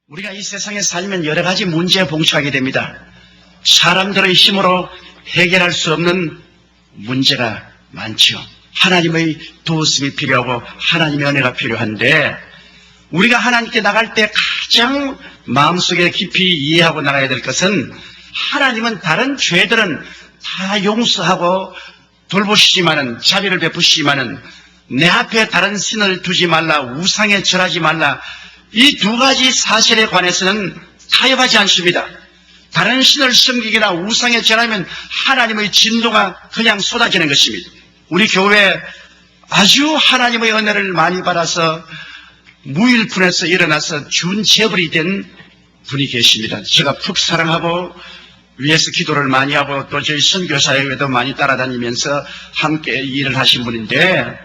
우리가 이 세상에 살면 여러 가지 문제에 봉착하게 됩니다. 사람들의 힘으로 해결할 수 없는 문제가 많죠. 하나님의 도우심이 필요하고 하나님의 은혜가 필요한데, 우리가 하나님께 나갈 때 가장 마음속에 깊이 이해하고 나가야 될 것은, 하나님은 다른 죄들은 다 용서하고 돌보시지만은, 자비를 베푸시지만은 내 앞에 다른 신을 두지 말라, 우상에 절하지 말라, 이 두 가지 사실에 관해서는 타협하지 않습니다. 다른 신을 섬기거나 우상에 절하면 하나님의 진노가 그냥 쏟아지는 것입니다. 우리 교회에 아주 하나님의 은혜를 많이 받아서 무일푼에서 일어나서 준재벌이 된 분이 계십니다. 제가 푹 사랑하고 위에서 기도를 많이 하고 또 저희 선교사회에도 많이 따라다니면서 함께 일을 하신 분인데,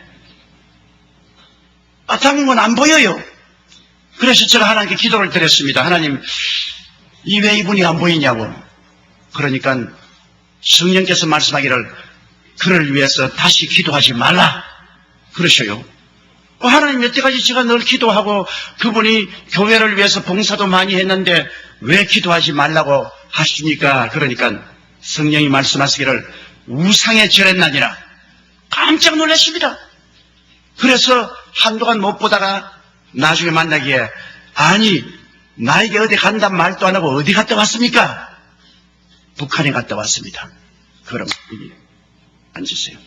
다른 건 안 보여요. 그래서 제가 하나님께 기도를 드렸습니다. 하나님, 이 왜 이분이 안 보이냐고. 그러니까 성령께서 말씀하기를 그를 위해서 다시 기도하지 말라 그러셔요. 하나님, 여태까지 제가 늘 기도하고 그분이 교회를 위해서 봉사도 많이 했는데 왜 기도하지 말라고 하십니까? 그러니까 성령이 말씀하시기를 우상에 절했나니라. 깜짝 놀랐습니다. 그래서 한동안 못 보다가 나중에 만나기에, 아니 나에게 어디 간단 말도 안 하고 어디 갔다 왔습니까? 북한에 갔다 왔습니다. 그럼 여기 앉으세요.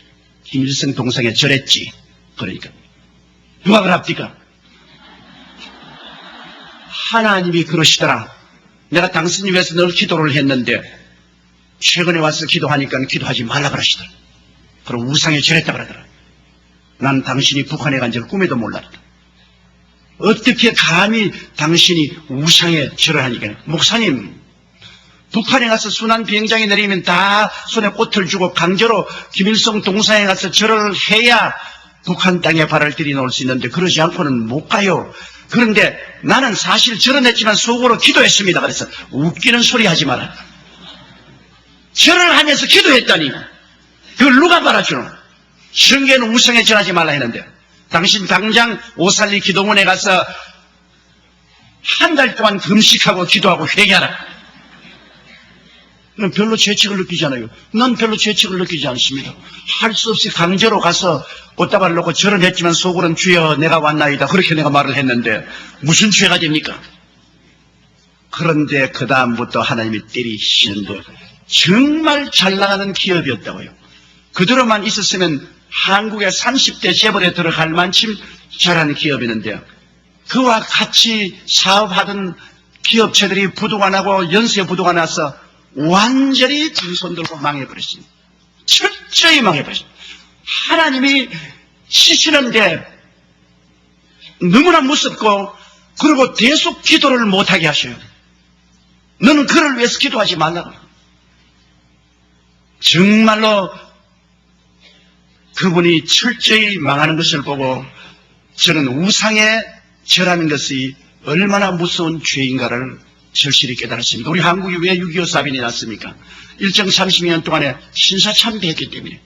김일성 동상에 절했지. 그러니까 누가 그럽니까? 하나님이 그러시더라. 내가 당신을 위해서 늘 기도를 했는데 최근에 와서 기도하니까 기도하지 말라 그러시더라. 그럼 우상에 절했다 그러더라. 난 당신이 북한에 간 줄 꿈에도 몰랐다. 어떻게 감히 당신이 우상에 절을 하니까. 목사님, 북한에 가서 순환 비행장에 내리면 다 손에 꽃을 주고 강제로 김일성 동상에 가서 절을 해야 북한 땅에 발을 들이놓을 수 있는데 그러지 않고는 못 가요. 그런데 나는 사실 절은 했지만 속으로 기도했습니다. 그래서 웃기는 소리 하지 마라. 절을 하면서 기도했다니 그걸 누가 말아주노? 성경에는 우상에 절하지 말라 했는데, 당신 당장 오살리 기도원에 가서 한 달 동안 금식하고 기도하고 회개하라. 난 별로 죄책을 느끼지 않아요. 난 별로 죄책을 느끼지 않습니다. 할 수 없이 강제로 가서 꽃다발을 놓고 절은 했지만 속으로는 주여 내가 왔나이다 그렇게 내가 말을 했는데 무슨 죄가 됩니까? 그런데 그 다음부터 하나님이 때리시는데 정말 잘 나가는 기업이었다고요. 그대로만 있었으면 한국의 30대 재벌에 들어갈 만큼 잘하는 기업이었는데, 그와 같이 사업하던 기업체들이 부도가 나고 연쇄 부도가 나서 완전히 두 손 들고 망해버렸습니다. 철저히 망해버렸습니다. 하나님이 치시는데 너무나 무섭고, 그리고 계속 기도를 못하게 하셔요. 너는 그를 위해서 기도하지 말라고. 정말로 그분이 철저히 망하는 것을 보고 저는 우상에 절하는 것이 얼마나 무서운 죄인가를 절실히 깨달았습니다. 우리 한국이 왜 6.25 사변이 났습니까? 일정 32년 동안에 신사참배했기 때문에.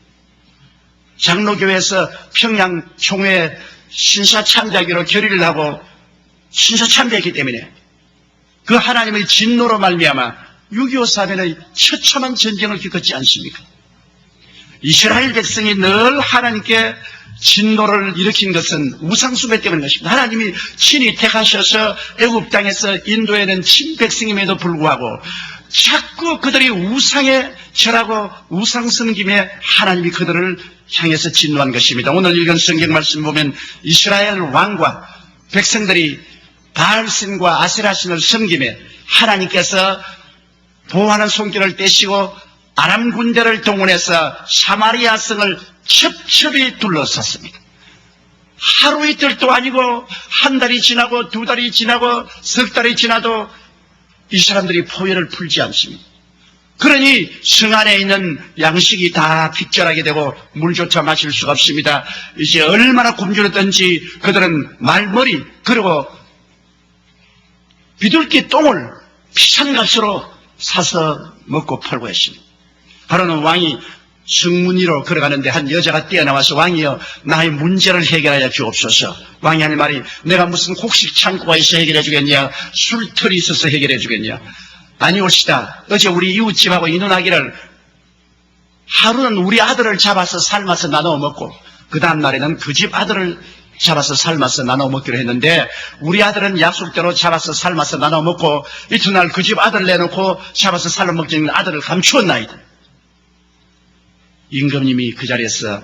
장로교회에서 평양 총회에 신사참배하기로 결의를 하고 신사참배했기 때문에 그 하나님의 진노로 말미암아 6.25 사변의 처참한 전쟁을 겪었지 않습니까? 이스라엘 백성이 늘 하나님께 진노를 일으킨 것은 우상숭배 때문인 것입니다. 하나님이 친히 택하셔서 애굽 땅에서 인도에는 친백성임에도 불구하고 자꾸 그들이 우상에 절하고 우상 섬김에 하나님이 그들을 향해서 진노한 것입니다. 오늘 읽은 성경 말씀 보면 이스라엘 왕과 백성들이 바알신과 아세라신을 섬김에 하나님께서 보호하는 손길을 떼시고 아람 군대를 동원해서 사마리아 성을 첩첩이 둘러쌌습니다. 하루 이틀도 아니고 한 달이 지나고 두 달이 지나고 석 달이 지나도 이 사람들이 포효를 풀지 않습니다. 그러니 성 안에 있는 양식이 다 핍절하게 되고 물조차 마실 수가 없습니다. 이제 얼마나 굶주렸던지 그들은 말머리 그리고 비둘기 똥을 비싼 값으로 사서 먹고 팔고 했습니다. 바로는 왕이 성문위로 걸어가는데 한 여자가 뛰어나와서 왕이여 나의 문제를 해결하여 주옵소서. 왕이 하는 말이 내가 무슨 곡식 창고가 있어 해결해 주겠냐, 술털이 있어서 해결해 주겠냐. 아니올시다. 어제 우리 이웃집하고 이혼하기를 하루는 우리 아들을 잡아서 삶아서 나눠 먹고 그 다음 날에는 그 집 아들을 잡아서 삶아서 나눠 먹기로 했는데 우리 아들은 약속대로 잡아서 삶아서 나눠 먹고 이튿날 그 집 아들 내놓고 잡아서 삶아 먹지는 아들을 감추었나이다. 임금님이 그 자리에서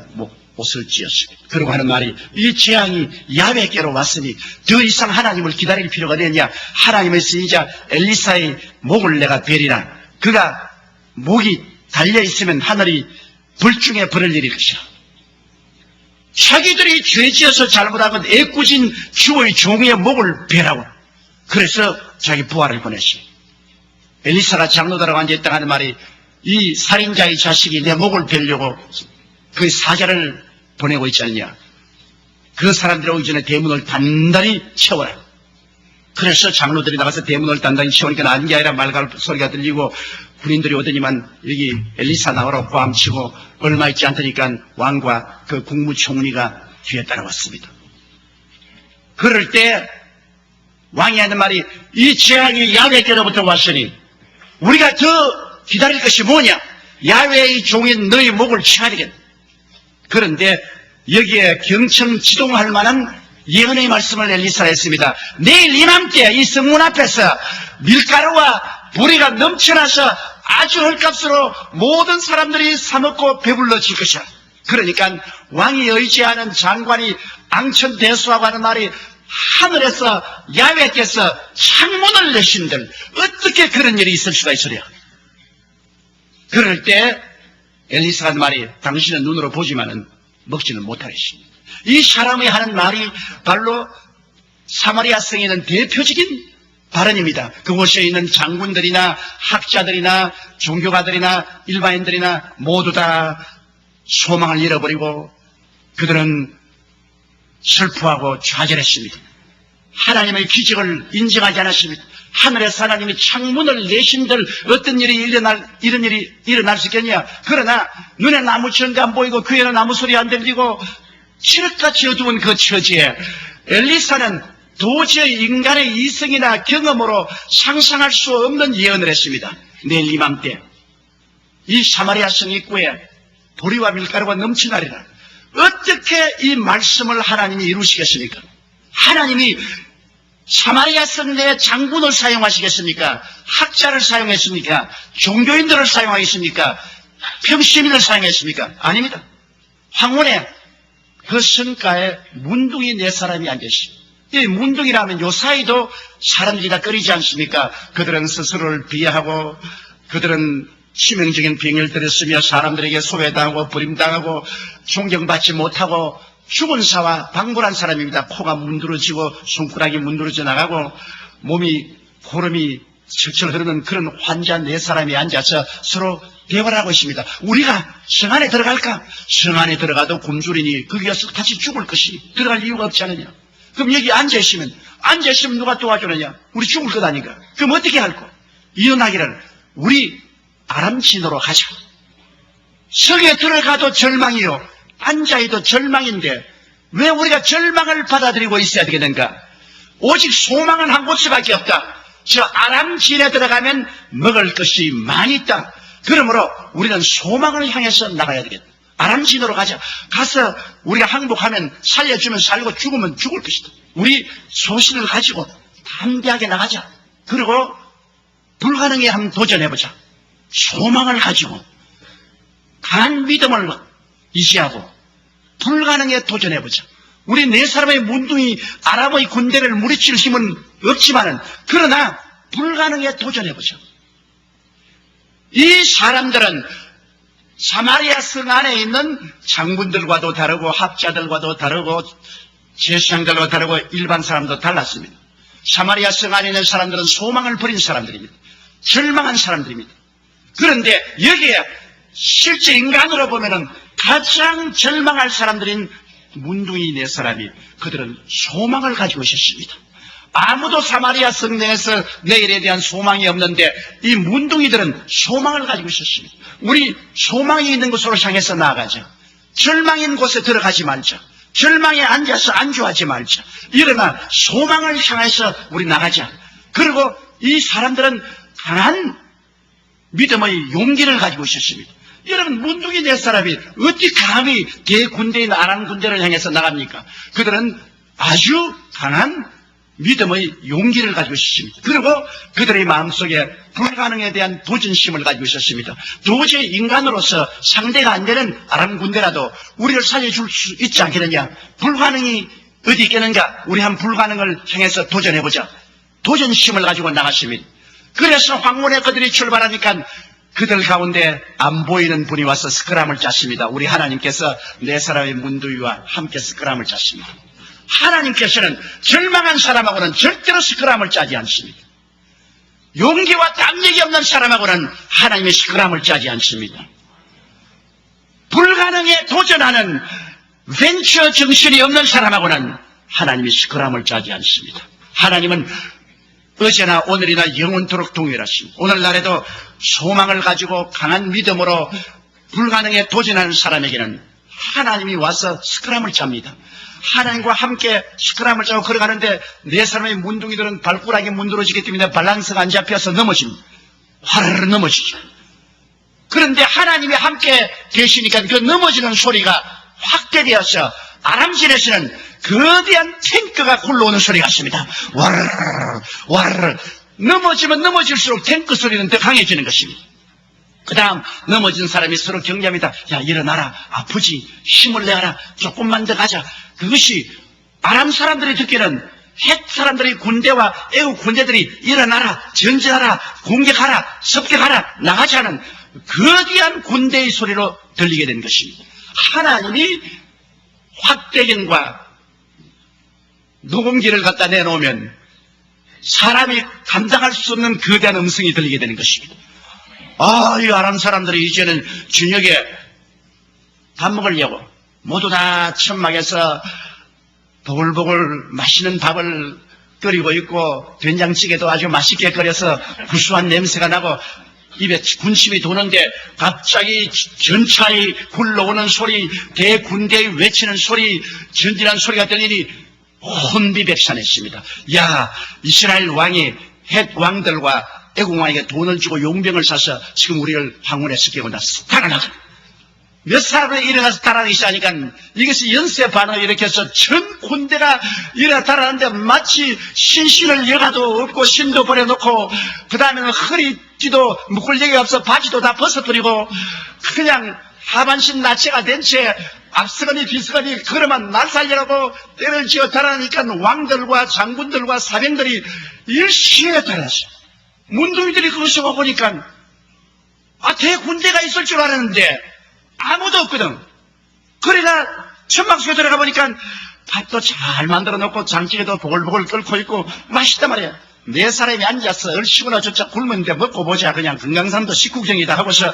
옷을 찢었습니다. 그러고 하는 말이 이 재앙이 야훼께로 왔으니 더 이상 하나님을 기다릴 필요가 되느냐. 하나님의 선지자 엘리사의 목을 내가 베리라. 그가 목이 달려있으면 하늘이 불중에 불을 내릴 것이라. 자기들이 죄지어서 잘못한 애꿎은 주의 종의 목을 베라고. 그래서 자기 부하를 보냈습니다. 엘리사가 장로들하고 앉아있다가 하는 말이 이 살인자의 자식이 내 목을 베려고 그 사자를 보내고 있지 않냐. 그 사람들이 오기 전에 대문을 단단히 채워라. 그래서 장로들이 나가서 대문을 단단히 채우니까 아닌 게 아니라 말갈 소리가 들리고 군인들이 오더니만 여기 엘리사 나오라고 고함치고 얼마 있지 않다니까 왕과 그 국무총리가 뒤에 따라왔습니다. 그럴 때 왕이 하는 말이 이 재앙이 야훼께로부터 왔으니 우리가 더 기다릴 것이 뭐냐. 야훼의 종인 너희 목을 쳐야 되겠다. 그런데 여기에 경청지동할 만한 예언의 말씀을 엘리사가 했습니다. 내일 이맘때 이 성문 앞에서 밀가루와 보리가 넘쳐나서 아주 헐값으로 모든 사람들이 사먹고 배불러질 것이야. 그러니까 왕이 의지하는 장관이 앙천대수하고 하는 말이 하늘에서 야훼께서 창문을 내신들 어떻게 그런 일이 있을 수가 있으랴. 그럴 때 엘리사가 하는 말이 당신은 눈으로 보지만은 먹지는 못하겠습니다. 이 사람이 하는 말이 바로 사마리아 성에는 대표적인 발언입니다. 그곳에 있는 장군들이나 학자들이나 종교가들이나 일반인들이나 모두 다 소망을 잃어버리고 그들은 슬퍼하고 좌절했습니다. 하나님의 기적을 인정하지 않았습니다. 하늘에서 하나님이 창문을 내신들 어떤 일이 이런 일이 일어날 수 있겠냐. 그러나 눈에 나무천가 안 보이고 귀에는 아무 소리 안 들리고 칠흑같이 어두운 그 처지에 엘리사는 도저히 인간의 이성이나 경험으로 상상할 수 없는 예언을 했습니다. 내일 이맘때 이 사마리아 성 입구에 보리와 밀가루가 넘치나리라. 어떻게 이 말씀을 하나님이 이루시겠습니까? 하나님이 사마리아 성 내에 장군을 사용하시겠습니까? 학자를 사용했습니까? 종교인들을 사용하겠습니까? 평시민을 사용했습니까? 아닙니다. 황혼에 그 성가에 문둥이 네 사람이 앉으십니다. 이 문둥이라면 요 사이도 사람들이 다 꺼리지 않습니까? 그들은 스스로를 비하하고 그들은 치명적인 병을 들였으며 사람들에게 소외당하고 버림당하고 존경받지 못하고 죽은 사와 방불한 사람입니다. 코가 문드러지고 손가락이 문드러져 나가고 몸이 고름이 철철 흐르는 그런 환자 네 사람이 앉아서 서로 대화를 하고 있습니다. 우리가 성 안에 들어갈까? 성 안에 들어가도 굶주리니 거기서 같이 죽을 것이 들어갈 이유가 없지 않느냐. 그럼 여기 앉아있으면 누가 도와주느냐? 우리 죽을 것 아닌가? 그럼 어떻게 할까? 이혼하기를 우리 아람진으로 가자. 성에 들어가도 절망이요 앉아있도 절망인데 왜 우리가 절망을 받아들이고 있어야 되겠는가? 오직 소망은 한 곳밖에 없다. 저 아람진에 들어가면 먹을 것이 많이 있다. 그러므로 우리는 소망을 향해서 나가야 되겠다. 아람진으로 가자. 가서 우리가 항복하면 살려주면 살고 죽으면 죽을 것이다. 우리 소신을 가지고 담대하게 나가자. 그리고 불가능에 한번 도전해보자. 소망을 가지고 강한 믿음을 이시하고 불가능에 도전해보자. 우리 네 사람의 문둥이 아람의 군대를 무리칠 힘은 없지만은 그러나 불가능에 도전해보자. 이 사람들은 사마리아 성 안에 있는 장군들과도 다르고 학자들과도 다르고 제사장들과 다르고 일반 사람도 달랐습니다. 사마리아 성 안에 있는 사람들은 소망을 버린 사람들입니다. 절망한 사람들입니다. 그런데 여기에 실제 인간으로 보면은 가장 절망할 사람들인 문둥이 네 사람이 그들은 소망을 가지고 있었습니다. 아무도 사마리아 성내에서 내일에 대한 소망이 없는데 이 문둥이들은 소망을 가지고 있었습니다. 우리 소망이 있는 곳으로 향해서 나아가자. 절망인 곳에 들어가지 말자. 절망에 앉아서 안주하지 말자. 일어나 소망을 향해서 우리 나가자. 그리고 이 사람들은 강한 믿음의 용기를 가지고 있었습니다. 여러분, 문둥이 네 사람이 어찌 감히 대군대인 아람 군대를 향해서 나갑니까? 그들은 아주 강한 믿음의 용기를 가지고 있었습니다. 그리고 그들의 마음속에 불가능에 대한 도전심을 가지고 있었습니다. 도저히 인간으로서 상대가 안 되는 아람 군대라도 우리를 살려줄 수 있지 않겠느냐. 불가능이 어디 있겠는가. 우리 한 불가능을 향해서 도전해보자. 도전심을 가지고 나갔습니다. 그래서 황혼에 그들이 출발하니까 그들 가운데 안 보이는 분이 와서 스크람을 짰습니다. 우리 하나님께서 네 사람의 문두위와 함께 스크람을 짰습니다. 하나님께서는 절망한 사람하고는 절대로 스크람을 짜지 않습니다. 용기와 담력이 없는 사람하고는 하나님의 스크람을 짜지 않습니다. 불가능에 도전하는 벤처 정신이 없는 사람하고는 하나님이 스크람을 짜지 않습니다. 하나님은 어제나 오늘이나 영원토록 동일하십니다. 오늘날에도 소망을 가지고 강한 믿음으로 불가능에 도전하는 사람에게는 하나님이 와서 스크람을 짭니다. 하나님과 함께 스크람을 짜고 걸어가는데 네 사람의 문둥이들은 발꾸락이 문드러지기 때문에 밸런스가 안 잡혀서 넘어집니다. 화르르 넘어지죠. 그런데 하나님이 함께 계시니까 그 넘어지는 소리가 확대되어서 아람진에서는 거대한 탱크가 굴러오는 소리 같습니다. 와르르 와르르. 넘어지면 넘어질수록 탱크 소리는 더 강해지는 것입니다. 그 다음 넘어진 사람이 서로 격려합니다. 야, 일어나라. 아프지. 힘을 내라. 조금만 더 가자. 그것이 아람 사람들이 듣기는 헷 사람들이 군대와 애국 군대들이 일어나라. 전진하라. 공격하라. 습격하라. 나가자는 거대한 군대의 소리로 들리게 된 것입니다. 하나님이 확대경과 녹음기를 갖다 내놓으면 사람이 감당할 수 없는 거대한 음성이 들리게 되는 것입니다. 이 아람 사람들이 이제는 저녁에 밥 먹으려고 모두 다 천막에서 보글보글 맛있는 밥을 끓이고 있고 된장찌개도 아주 맛있게 끓여서 구수한 냄새가 나고 입에 군침이 도는데 갑자기 전차에 굴러오는 소리, 대군대에 외치는 소리, 전진한 소리가 들리니 혼비백산했습니다. 야, 이스라엘 왕이 헷 왕들과 애국 왕에게 돈을 주고 용병을 사서 지금 우리를 황혼에 습격한다. 달아나가. 몇 사람이 일어나서 달아나기 시작하니까 이것이 연쇄 반응을 일으켜서 전 군대가 일어나 달아나는데 마치 신신을 여가도 없고 신도 버려놓고 그 다음에는 허리띠도 묶을데기가 없어 바지도 다 벗어버리고 그냥 하반신 나체가 된 채 앞서거니 뒤서거니 걸어만 날 살려고 때를 지어 달아나니까 왕들과 장군들과 사병들이 일시에 달았어요. 문둥이들이 그것을 보니까 대군대가 있을 줄 알았는데 아무도 없거든. 그러니까 천막 속에 들어가 보니까 밥도 잘 만들어 놓고 장찌개도 보글보글 끓고 있고 맛있단 말이야. 네 사람이 앉아서 얼씨구나 저짝 굶었는데 먹고 보자. 그냥 금강산도 식구경이다 하고서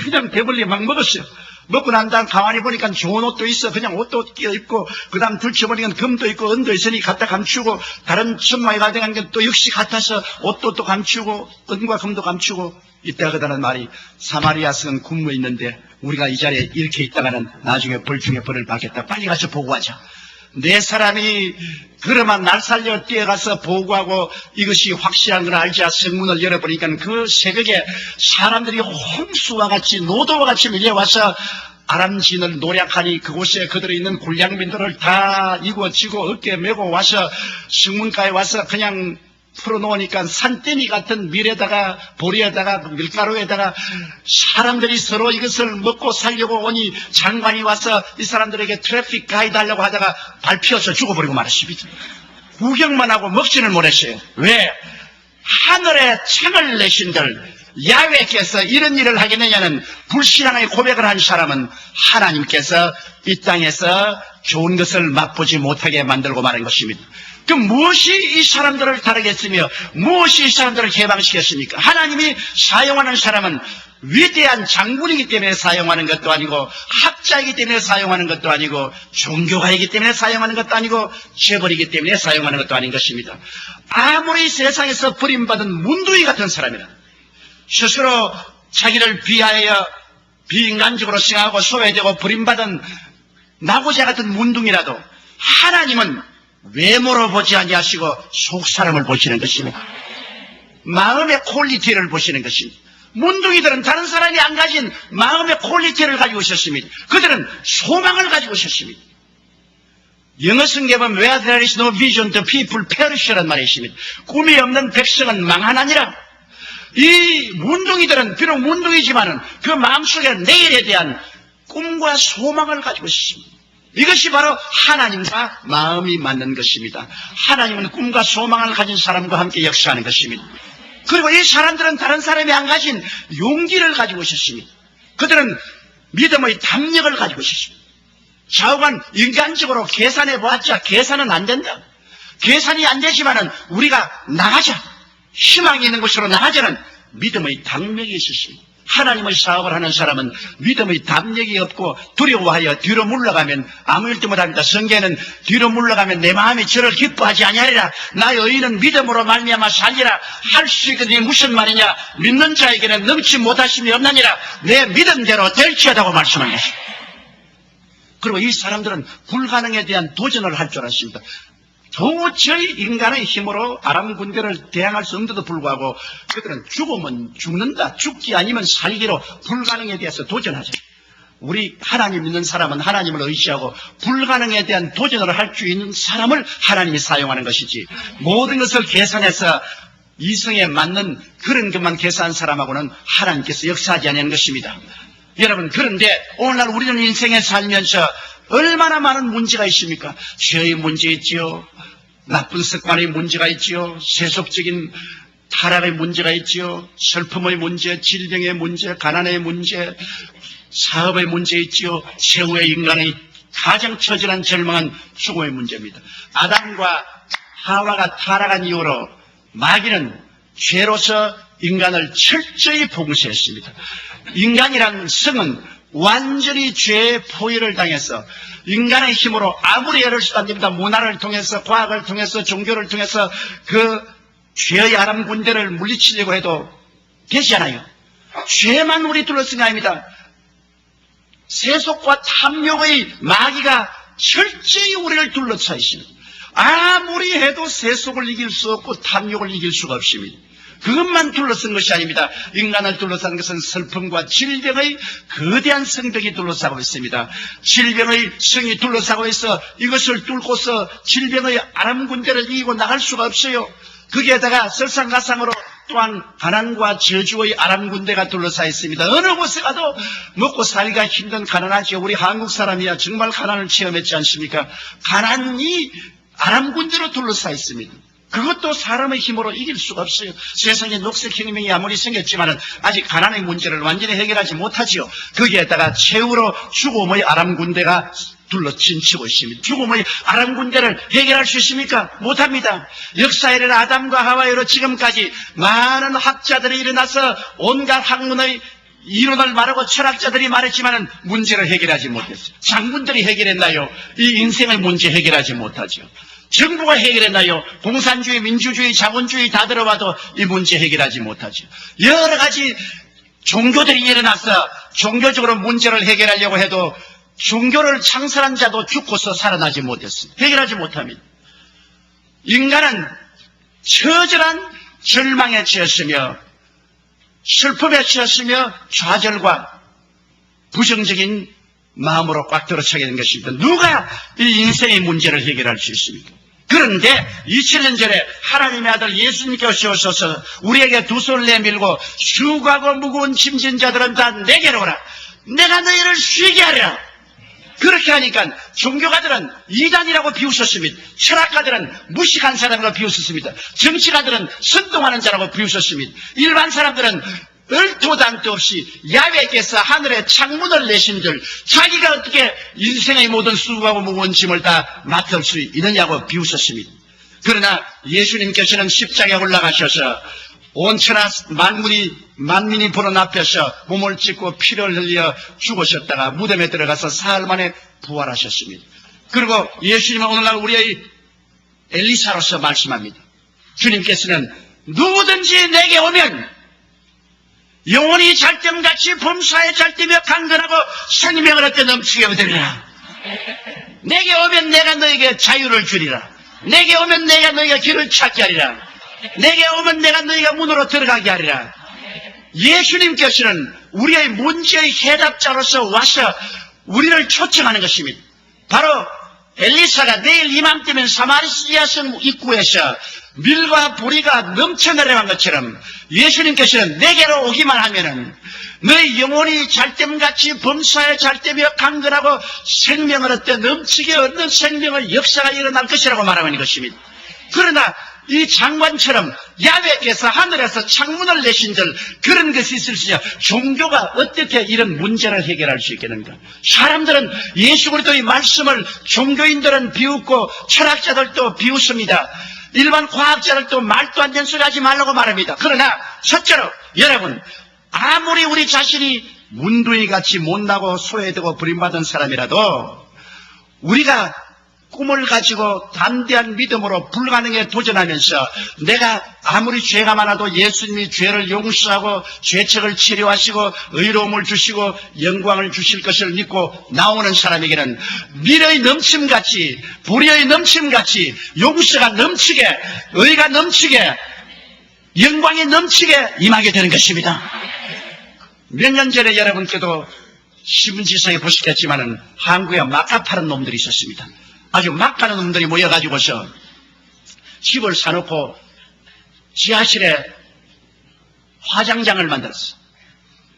그냥 배불리 막 먹었어요. 먹고 난 다음 가만히 보니까 좋은 옷도 있어. 그냥 옷도 끼어입고 그 다음 들춰보니까 금도 있고 은도 있으니 갖다 감추고 다른 천막에 가져간 게 또 역시 같아서 옷도 또 감추고 은과 금도 감추고 이때가 그다는 말이 사마리아 성은 굶어 있는데 우리가 이 자리에 이렇게 있다가는 나중에 벌 중에 벌을 받겠다. 빨리 가서 보고하자. 네 사람이 그러면 날 살려 뛰어가서 보고하고 이것이 확실한 걸 알자 성문을 열어보니까 그 새벽에 사람들이 홍수와 같이 노도와 같이 밀려와서 아람진을 노략하니 그곳에 그들이 있는 굴량민들을 다 이고지고 어깨에 메고 와서 성문가에 와서 그냥 풀어놓으니까 산더미 같은 밀에다가 보리에다가 밀가루에다가 사람들이 서로 이것을 먹고 살려고 오니 장관이 와서 이 사람들에게 트래픽 가이드 하려고 하다가 밟혀서 죽어버리고 말았습니다. 구경만 하고 먹지는 못했어요. 왜? 하늘에 창을 내신들 야훼께서 이런 일을 하겠느냐는 불신앙의 고백을 한 사람은 하나님께서 이 땅에서 좋은 것을 맛보지 못하게 만들고 마는 것입니다. 그 무엇이 이 사람들을 다르게 했으며 무엇이 이 사람들을 해방시켰습니까? 하나님이 사용하는 사람은 위대한 장군이기 때문에 사용하는 것도 아니고 학자이기 때문에 사용하는 것도 아니고 종교가이기 때문에 사용하는 것도 아니고 재벌이기 때문에 사용하는 것도 아닌 것입니다. 아무리 세상에서 버림받은 문둥이 같은 사람이라 스스로 자기를 비하여 비인간적으로 생각하고 소외되고 버림받은 나고자 같은 문둥이라도 하나님은 외모로 보지 아니하시고 속사람을 보시는 것입니다. 마음의 퀄리티를 보시는 것입니다. 문둥이들은 다른 사람이 안 가진 마음의 퀄리티를 가지고 있었습니다. 그들은 소망을 가지고 있었습니다. 영어 성경에 보면 Where there is no vision, the people perish란 말이 있습니다. 꿈이 없는 백성은 망하나니라. 이 문둥이들은 비록 문둥이지만은 그 마음속에 내일에 대한 꿈과 소망을 가지고 있습니다. 이것이 바로 하나님과 마음이 맞는 것입니다. 하나님은 꿈과 소망을 가진 사람과 함께 역사하는 것입니다. 그리고 이 사람들은 다른 사람이 안 가진 용기를 가지고 있었습니다. 그들은 믿음의 담력을 가지고 있었습니다. 좌우간 인간적으로 계산해 보았자 계산은 안 된다. 계산이 안 되지만은 우리가 나가자. 희망이 있는 곳으로 나가자는 믿음의 담력이 있었습니다. 하나님의 사업을 하는 사람은 믿음의 담력이 없고 두려워하여 뒤로 물러가면 아무 일도 못합니다. 성경에는 뒤로 물러가면 내 마음이 저를 기뻐하지 아니하리라. 나의 의인은 믿음으로 말미암아 살리라. 할 수 있거든요. 무슨 말이냐. 믿는 자에게는 넘치 못하심이 없나니라. 내 믿음대로 될지어다고 말씀한 것입니다. 그리고 이 사람들은 불가능에 대한 도전을 할 줄 알았습니다. 도저히 인간의 힘으로 아람 군대를 대항할 수 없는데도 불구하고 그들은 죽으면 죽는다, 죽기 아니면 살기로 불가능에 대해서 도전하죠. 우리 하나님 믿는 사람은 하나님을 의지하고 불가능에 대한 도전을 할 수 있는 사람을 하나님이 사용하는 것이지, 모든 것을 계산해서 이성에 맞는 그런 것만 계산한 사람하고는 하나님께서 역사하지 않는 것입니다. 여러분, 그런데 오늘날 우리는 인생에 살면서 얼마나 많은 문제가 있습니까? 죄의 문제 있지요. 나쁜 습관의 문제가 있지요. 세속적인 타락의 문제가 있지요. 슬픔의 문제, 질병의 문제, 가난의 문제, 사업의 문제 있지요. 최후의 인간의 가장 처절한 절망은 죽음의 문제입니다. 아담과 하와가 타락한 이후로 마귀는 죄로서 인간을 철저히 봉쇄했습니다. 인간이란 성은 완전히 죄의 포위를 당해서 인간의 힘으로 아무리 애를 써도 안 됩니다. 문화를 통해서, 과학을 통해서, 종교를 통해서 그 죄의 아람 군대를 물리치려고 해도 되지 않아요. 죄만 우리 둘러쓴 게 아닙니다. 세속과 탐욕의 마귀가 철저히 우리를 둘러싸 있습니다. 아무리 해도 세속을 이길 수 없고 탐욕을 이길 수가 없습니다. 그것만 둘러쓴 것이 아닙니다. 인간을 둘러싼 것은 슬픔과 질병의 거대한 성벽이 둘러싸고 있습니다. 질병의 성이 둘러싸고 있어 이것을 뚫고서 질병의 아람 군대를 이기고 나갈 수가 없어요. 거기에다가 설상가상으로 또한 가난과 저주의 아람 군대가 둘러싸 있습니다. 어느 곳에 가도 먹고 살기가 힘든 가난하죠. 우리 한국 사람이야 정말 가난을 체험했지 않습니까? 가난이 아람 군대로 둘러싸 있습니다. 그것도 사람의 힘으로 이길 수가 없어요. 세상에 녹색혁명이 아무리 생겼지만 아직 가난의 문제를 완전히 해결하지 못하지요. 거기에다가 최후로 죽음의 아람 군대가 둘러친치고 있습니다. 죽음의 아람 군대를 해결할 수 있습니까? 못합니다. 역사에 이른 아담과 하와이로 지금까지 많은 학자들이 일어나서 온갖 학문의 이론을 말하고 철학자들이 말했지만 문제를 해결하지 못했어요. 장군들이 해결했나요? 이 인생의 문제 해결하지 못하죠. 정부가 해결했나요? 공산주의, 민주주의, 자본주의 다 들어봐도 이 문제 해결하지 못하죠. 여러 가지 종교들이 일어나서 종교적으로 문제를 해결하려고 해도 종교를 창설한 자도 죽고서 살아나지 못했어요. 해결하지 못합니다. 인간은 처절한 절망에 처했으며 슬픔에 처했으며 좌절과 부정적인 마음으로 꽉 들어차게 된 것입니다. 누가 이 인생의 문제를 해결할 수 있습니까? 그런데 2000년 전에 하나님의 아들 예수님께서 오셔서 우리에게 두 손을 내밀고 수고하고 무거운 짐진 자들은 다 내게로 오라. 내가 너희를 쉬게 하리라. 그렇게 하니까 종교가들은 이단이라고 비웃었습니다. 철학가들은 무식한 사람이라고 비웃었습니다. 정치가들은 선동하는 자라고 비웃었습니다. 일반 사람들은 얼토 당토 없이 야훼께서 하늘에 창문을 내신들 자기가 어떻게 인생의 모든 수고하고 무거운 짐을 다 맡을 수 있느냐고 비웃었습니다. 그러나 예수님께서는 십자가에 올라가셔서 온 천하 만민이 보는 앞에서 몸을 찢고 피를 흘려 죽으셨다가 무덤에 들어가서 사흘 만에 부활하셨습니다. 그리고 예수님은 오늘날 우리의 엘리사로서 말씀합니다. 주님께서는 누구든지 내게 오면 영혼이 잘됨같이 범사에 잘되며 강건하고 생명을 얻게 넘치게 얻으리라. 내게 오면 내가 너에게 자유를 주리라. 내게 오면 내가 너희가 길을 찾게 하리라. 내게 오면 내가 너희가 문으로 들어가게 하리라. 예수님께서는 우리의 문제의 해답자로서 와서 우리를 초청하는 것입니다. 바로 엘리사가 내일 이맘때면 사마리아성 입구에서 밀과 보리가 넘쳐 내려간 것처럼 예수님께서는 내게로 오기만 하면은 너희 영혼이 잘됨같이 범사에 잘되며 강건하고 생명을 얻되 넘치게 얻는 생명의 역사가 일어날 것이라고 말하는 것입니다. 그러나 이 장관처럼 야훼께서 하늘에서 창문을 내신 들 그런 것이 있을지요. 종교가 어떻게 이런 문제를 해결할 수 있겠는가? 사람들은 예수 그리스도의 말씀을 종교인들은 비웃고 철학자들도 비웃습니다. 일반 과학자들도 말도 안 되는 소리 하지 말라고 말합니다. 그러나 첫째로 여러분, 아무리 우리 자신이 문둥이같이 못나고 소외되고 버림받은 사람이라도 우리가 꿈을 가지고 담대한 믿음으로 불가능에 도전하면서 내가 아무리 죄가 많아도 예수님이 죄를 용서하고 죄책을 치료하시고 의로움을 주시고 영광을 주실 것을 믿고 나오는 사람에게는 미래의 넘침같이 불의의 넘침같이 용서가 넘치게 의가 넘치게 영광이 넘치게 임하게 되는 것입니다. 몇 년 전에 여러분께도 신문지상에 보시겠지만은 한국에 막가 파는 놈들이 있었습니다. 아주 막 가는 놈들이 모여가지고서 집을 사놓고 지하실에 화장장을 만들었어.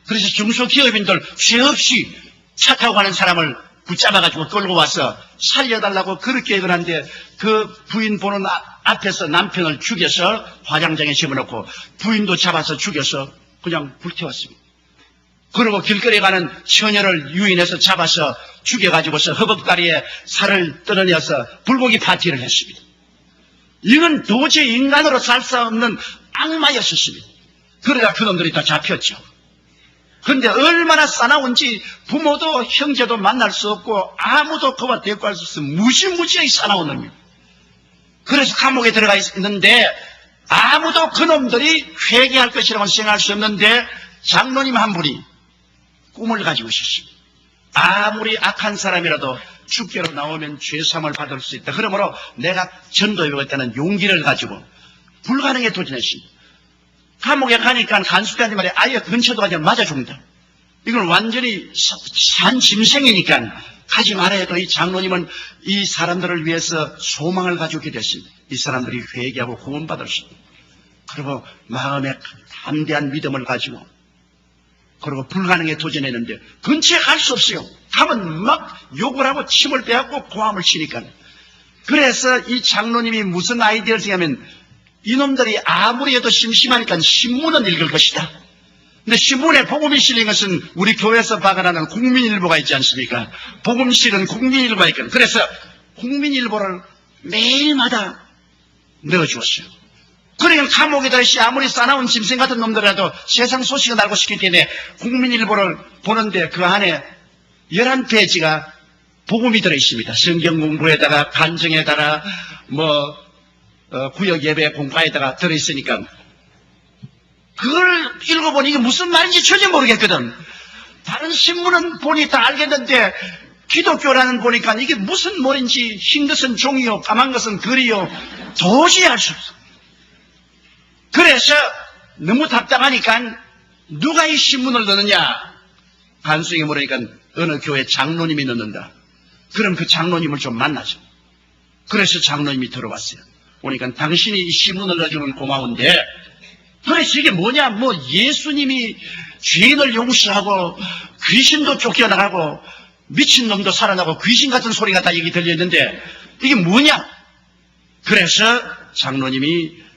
그래서 중소기업인들 죄 없이 차 타고 가는 사람을 붙잡아가지고 끌고 와서 살려달라고 그렇게 얘기를 하는데 그 부인 보는 앞에서 남편을 죽여서 화장장에 집어넣고 부인도 잡아서 죽여서 그냥 불태웠습니다. 그리고 길거리에 가는 처녀를 유인해서 잡아서 죽여가지고서 허벅다리에 살을 뜯어내어서 불고기 파티를 했습니다. 이건 도저히 인간으로 살 수 없는 악마였었습니다. 그러다 그놈들이 다 잡혔죠. 그런데 얼마나 싸나운지 부모도 형제도 만날 수 없고 아무도 그와 대꾸할 수 없어 무시무시하게 싸나운 놈입니다. 그래서 감옥에 들어가 있는데 아무도 그놈들이 회개할 것이라고 생각할 수 없는데 장로님 한 분이 꿈을 가지고 있었습니다. 아무리 악한 사람이라도 축제로 나오면 죄사함을 받을 수 있다. 그러므로 내가 전도해보겠다는 용기를 가지고 불가능에 도전했습니다. 감옥에 가니까 간수단이 말이야 아예 근처도 가지 맞아 죽는다. 이건 완전히 산 짐승이니까 가지 말아야 해도 이 장로님은 이 사람들을 위해서 소망을 가지고 됐습니다. 이 사람들이 회개하고 구원받을 수 있다. 그리고 마음에 담대한 믿음을 가지고 그리고 불가능에 도전했는데 근처에 갈 수 없어요. 가면 막 욕을 하고 침을 빼앗고 고함을 치니까. 그래서 이 장로님이 무슨 아이디어를 생각하면 이놈들이 아무리 해도 심심하니까 신문은 읽을 것이다. 근데 신문에 복음이 실린 것은 우리 교회에서 박아나는 국민일보가 있지 않습니까? 복음 실은 국민일보가 있거든. 그래서 국민일보를 매일마다 넣어주었어요. 그러니까 감옥에 다시 아무리 싸나운 짐승 같은 놈들이라도 세상 소식을 알고 싶기 때문에 국민일보를 보는데 그 안에 11페이지가 복음이 들어있습니다. 성경 공부에다가 간증에다가 구역 예배 공과에다가 들어있으니까 그걸 읽어보니 이게 무슨 말인지 전혀 모르겠거든. 다른 신문은 보니 다 알겠는데 기독교라는 보니까 이게 무슨 말인지 흰 것은 종이요 까만 것은 글이요 도저히 알 수 없어. 그래서 너무 답답하니까 누가 이 신문을 넣느냐? 간수에게 물으니까 어느 교회 장로님이 넣는다. 그럼 그 장로님을 좀 만나죠. 그래서 장로님이 들어왔어요. 오니까 당신이 이 신문을 넣어주면 고마운데 그래서 이게 뭐냐? 예수님이 죄인을 용서하고 귀신도 쫓겨나가고 미친놈도 살아나고 귀신 같은 소리가 다 여기 들려있는데 이게 뭐냐? 그래서 장로님이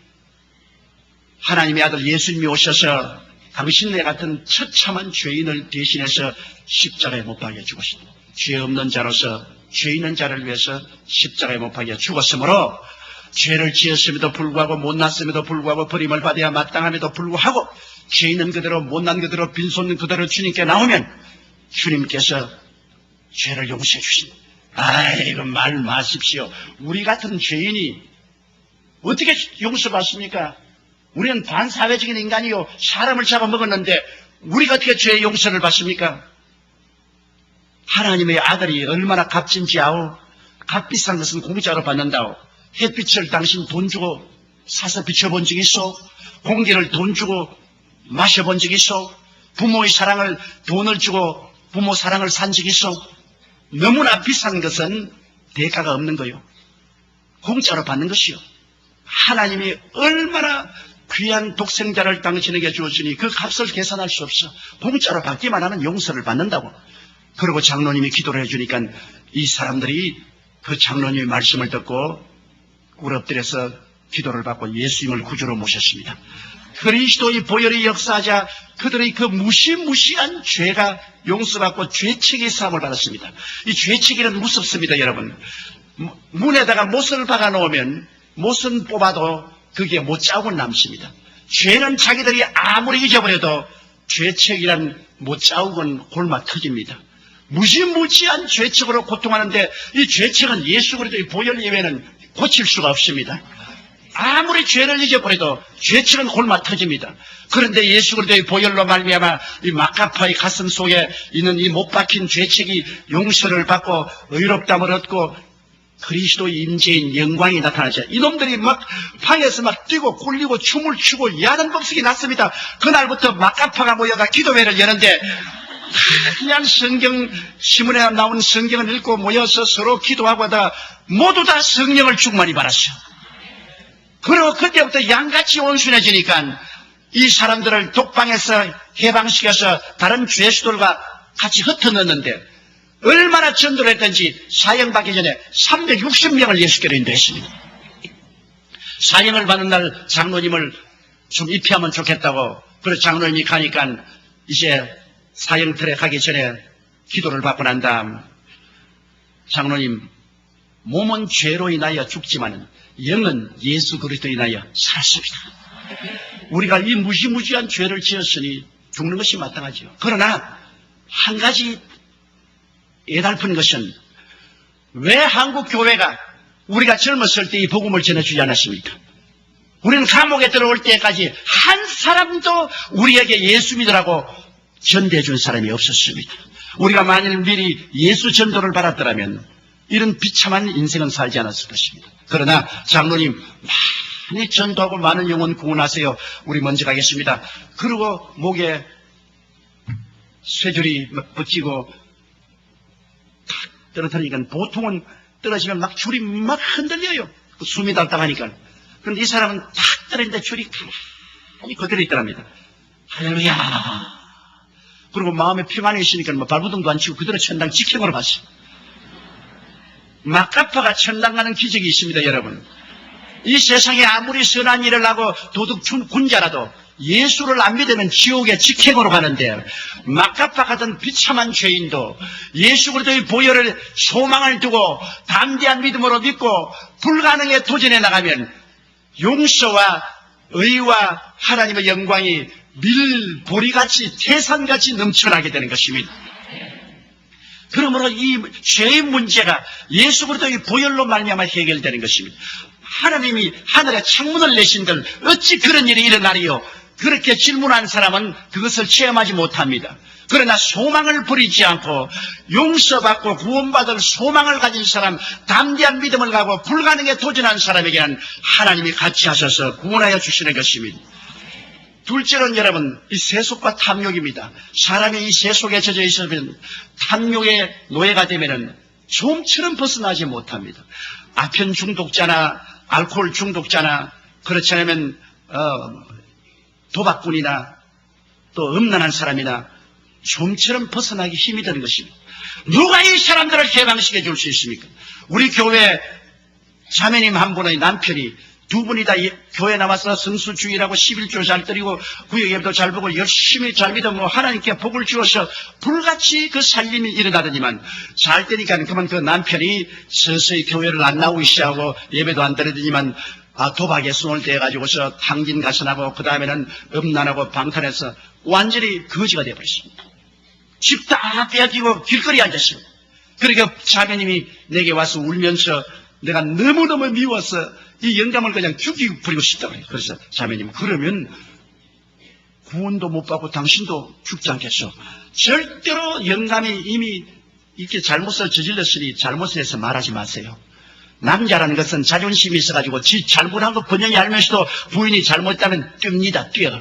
하나님의 아들 예수님이 오셔서 당신네 같은 처참한 죄인을 대신해서 십자가에 못 박여 죽으시고 죄 없는 자로서 죄 있는 자를 위해서 십자가에 못 박여 죽었으므로 죄를 지었음에도 불구하고 못났음에도 불구하고 버림을 받아야 마땅함에도 불구하고 죄 있는 그대로 못난 그대로 빈손 그대로 주님께 나오면 주님께서 죄를 용서해 주신다. 아이고 말 마십시오. 우리 같은 죄인이 어떻게 용서받습니까? 우리는 반사회적인 인간이요 사람을 잡아먹었는데 우리가 어떻게 죄의 용서를 받습니까? 하나님의 아들이 얼마나 값진지 아오. 값비싼 것은 공짜로 받는다오. 햇빛을 당신 돈 주고 사서 비춰본 적 있어? 공기를 돈 주고 마셔본 적 있어? 부모의 사랑을 돈을 주고 부모 사랑을 산 적 있어? 너무나 비싼 것은 대가가 없는 거요. 공짜로 받는 것이요. 하나님이 얼마나 귀한 독생자를 당신에게 주었으니 그 값을 계산할 수 없어. 공짜로 받기만 하면 용서를 받는다고. 그리고 장로님이 기도를 해주니까 이 사람들이 그 장로님의 말씀을 듣고 꿇어엎드려서 기도를 받고 예수님을 구주로 모셨습니다. 그리스도의 보혈이 역사하자 그들의 그 무시무시한 죄가 용서받고 죄책의 사함을 받았습니다. 이 죄책이는 무섭습니다, 여러분. 문에다가 못을 박아 놓으면 못은 뽑아도 그게 못자국은 남습니다. 죄는 자기들이 아무리 잊어버려도 죄책이란 못자국은 골마 터집니다. 무시무시한 죄책으로 고통하는데 이 죄책은 예수 그리스도의 보혈 예외는 고칠 수가 없습니다. 아무리 죄를 잊어버려도 죄책은 골마 터집니다. 그런데 예수 그리스도의 보혈로 말미암아 이 마카파의 가슴 속에 있는 이 못 박힌 죄책이 용서를 받고 의롭다함을 얻고 그리스도의 임재인 영광이 나타나죠. 이놈들이 막 방에서 막 뛰고 굴리고 춤을 추고 야단 법석이 났습니다. 그날부터 마카파가 모여가 기도회를 여는데 그냥 성경 시문에 나온 성경을 읽고 모여서 서로 기도하고 하다가 모두 다 성령을 충만히 받았어요. 그리고 그때부터 양같이 온순해지니까 이 사람들을 독방에서 해방시켜서 다른 죄수들과 같이 흩어넣었는데 얼마나 전도를 했던지 사형받기 전에 360명을 예수께로 인도했습니다. 사형을 받는 날 장로님을 좀 입히하면 좋겠다고 그래서 장로님이 가니까 이제 사형틀에 가기 전에 기도를 받고 난 다음 장로님 몸은 죄로 인하여 죽지만 영은 예수 그리스도로 인하여 살았습니다. 우리가 이 무시무시한 죄를 지었으니 죽는 것이 마땅하죠. 그러나 한 가지 애달픈 것은 왜 한국 교회가 우리가 젊었을 때 이 복음을 전해주지 않았습니까? 우리는 감옥에 들어올 때까지 한 사람도 우리에게 예수 믿으라고 전대해준 사람이 없었습니다. 우리가 만일 미리 예수 전도를 받았더라면 이런 비참한 인생은 살지 않았을 것입니다. 그러나 장로님 많이 전도하고 많은 영혼 구원하세요. 우리 먼저 가겠습니다. 그리고 목에 쇠줄이 막 붙이고 탁 떨어뜨리니까 보통은 떨어지면 막 줄이 막 흔들려요. 숨이 달딱하니까. 그런데 이 사람은 탁 떨어지는데 줄이 가만히 그대로 있더랍니다. 할렐루야. 그리고 마음에 평안이 있으니까 뭐 발부동도 안 치고 그대로 천당 직행으로 갔어요. 마카파가 천당 가는 기적이 있습니다, 여러분. 이 세상에 아무리 선한 일을 하고 도둑 군자라도 예수를 안 믿으면 지옥에 직행으로 가는데 마카파 같은 비참한 죄인도 예수 그리스도의 보혈을 소망을 두고 담대한 믿음으로 믿고 불가능에 도전해 나가면 용서와 의와 하나님의 영광이 밀보리같이 태산같이 넘쳐나게 되는 것입니다. 그러므로 이 죄의 문제가 예수 그리스도의 보혈로 말미암아 해결되는 것입니다. 하나님이 하늘에 창문을 내신들 어찌 그런 일이 일어나리요? 그렇게 질문한 사람은 그것을 체험하지 못합니다. 그러나 소망을 버리지 않고 용서받고 구원받을 소망을 가진 사람, 담대한 믿음을 가고 불가능에 도전한 사람에게는 하나님이 같이 하셔서 구원하여 주시는 것입니다. 둘째는 여러분, 이 세속과 탐욕입니다. 사람이 이 세속에 젖어 있으면 탐욕의 노예가 되면은 좀처럼 벗어나지 못합니다. 아편 중독자나 알코올 중독자나 그렇지 않으면 도박꾼이나 또 음란한 사람이나 좀처럼 벗어나기 힘이 드는 것입니다. 누가 이 사람들을 해방시켜 줄 수 있습니까? 우리 교회 자매님 한 분의 남편이 두 분이 다 교회 나와서 성수주의라고 11조 잘 드리고 구역예배도 잘 보고 열심히 잘 믿어 하나님께 복을 주어서 불같이 그 살림이 일어나더니만 잘 되니까 그만 그 남편이 서서히 교회를 안 나오기 시작하고 예배도 안 드리더니만 도박에 손을 대가지고서 탕진 가선하고 그 다음에는 음란하고 방탄해서 완전히 거지가 되어버렸습니다. 집 다 빼앗기고 길거리에 앉았습니다. 그러니까 자매님이 내게 와서 울면서 내가 너무너무 미워서 이 영감을 그냥 죽이고 부리고 싶다고 해요. 그래서 자매님, 그러면 구원도 못 받고 당신도 죽지 않겠어? 절대로 영감이 이미 이렇게 잘못을 저질렀으니 잘못을 해서 말하지 마세요. 남자라는 것은 자존심이 있어가지고 지 잘못한 거 번영이 알면서도 부인이 잘못했다면 뜁니다. 뛰어.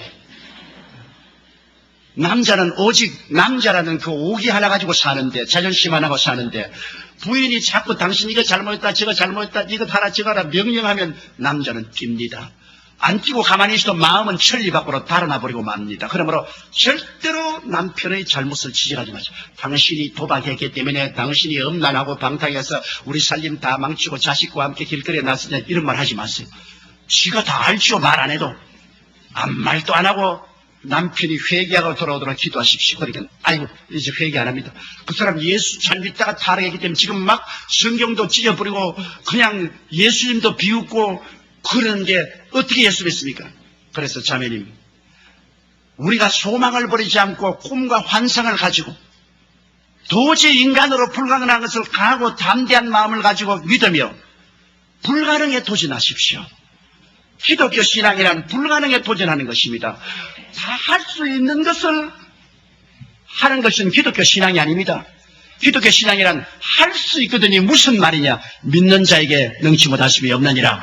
남자는 오직 남자라는 그 오기 하나 가지고 사는데, 자존심 하나 가지고 사는데, 부인이 자꾸 당신 이거 잘못했다 저거 잘못했다 이거 하라 저거 하라 명령하면 남자는 뜁니다. 안 뛰고 가만히 있어도 마음은 천리 밖으로 달아나버리고 맙니다. 그러므로 절대로 남편의 잘못을 지적하지 마세요. 당신이 도박했기 때문에, 당신이 음란하고 방탕해서 우리 살림 다 망치고 자식과 함께 길거리에 나서냐 이런 말 하지 마세요. 지가 다 알죠. 말 안 해도. 아무 말도 안 하고 남편이 회개하고 돌아오도록 기도하십시오. 그러니까 아이고 이제 회개 안 합니다. 그 사람 예수 잘 믿다가 타락했기 때문에 지금 막 성경도 찢어버리고 그냥 예수님도 비웃고 그러는데 어떻게 예수 믿습니까? 그래서 자매님, 우리가 소망을 버리지 않고 꿈과 환상을 가지고 도저히 인간으로 불가능한 것을 강하고 담대한 마음을 가지고 믿으며 불가능에 도전하십시오. 기독교 신앙이란 불가능에 도전하는 것입니다. 다 할 수 있는 것을 하는 것은 기독교 신앙이 아닙니다. 기독교 신앙이란 할 수 있거든요. 무슨 말이냐? 믿는 자에게 능치 못하심이 없느니라.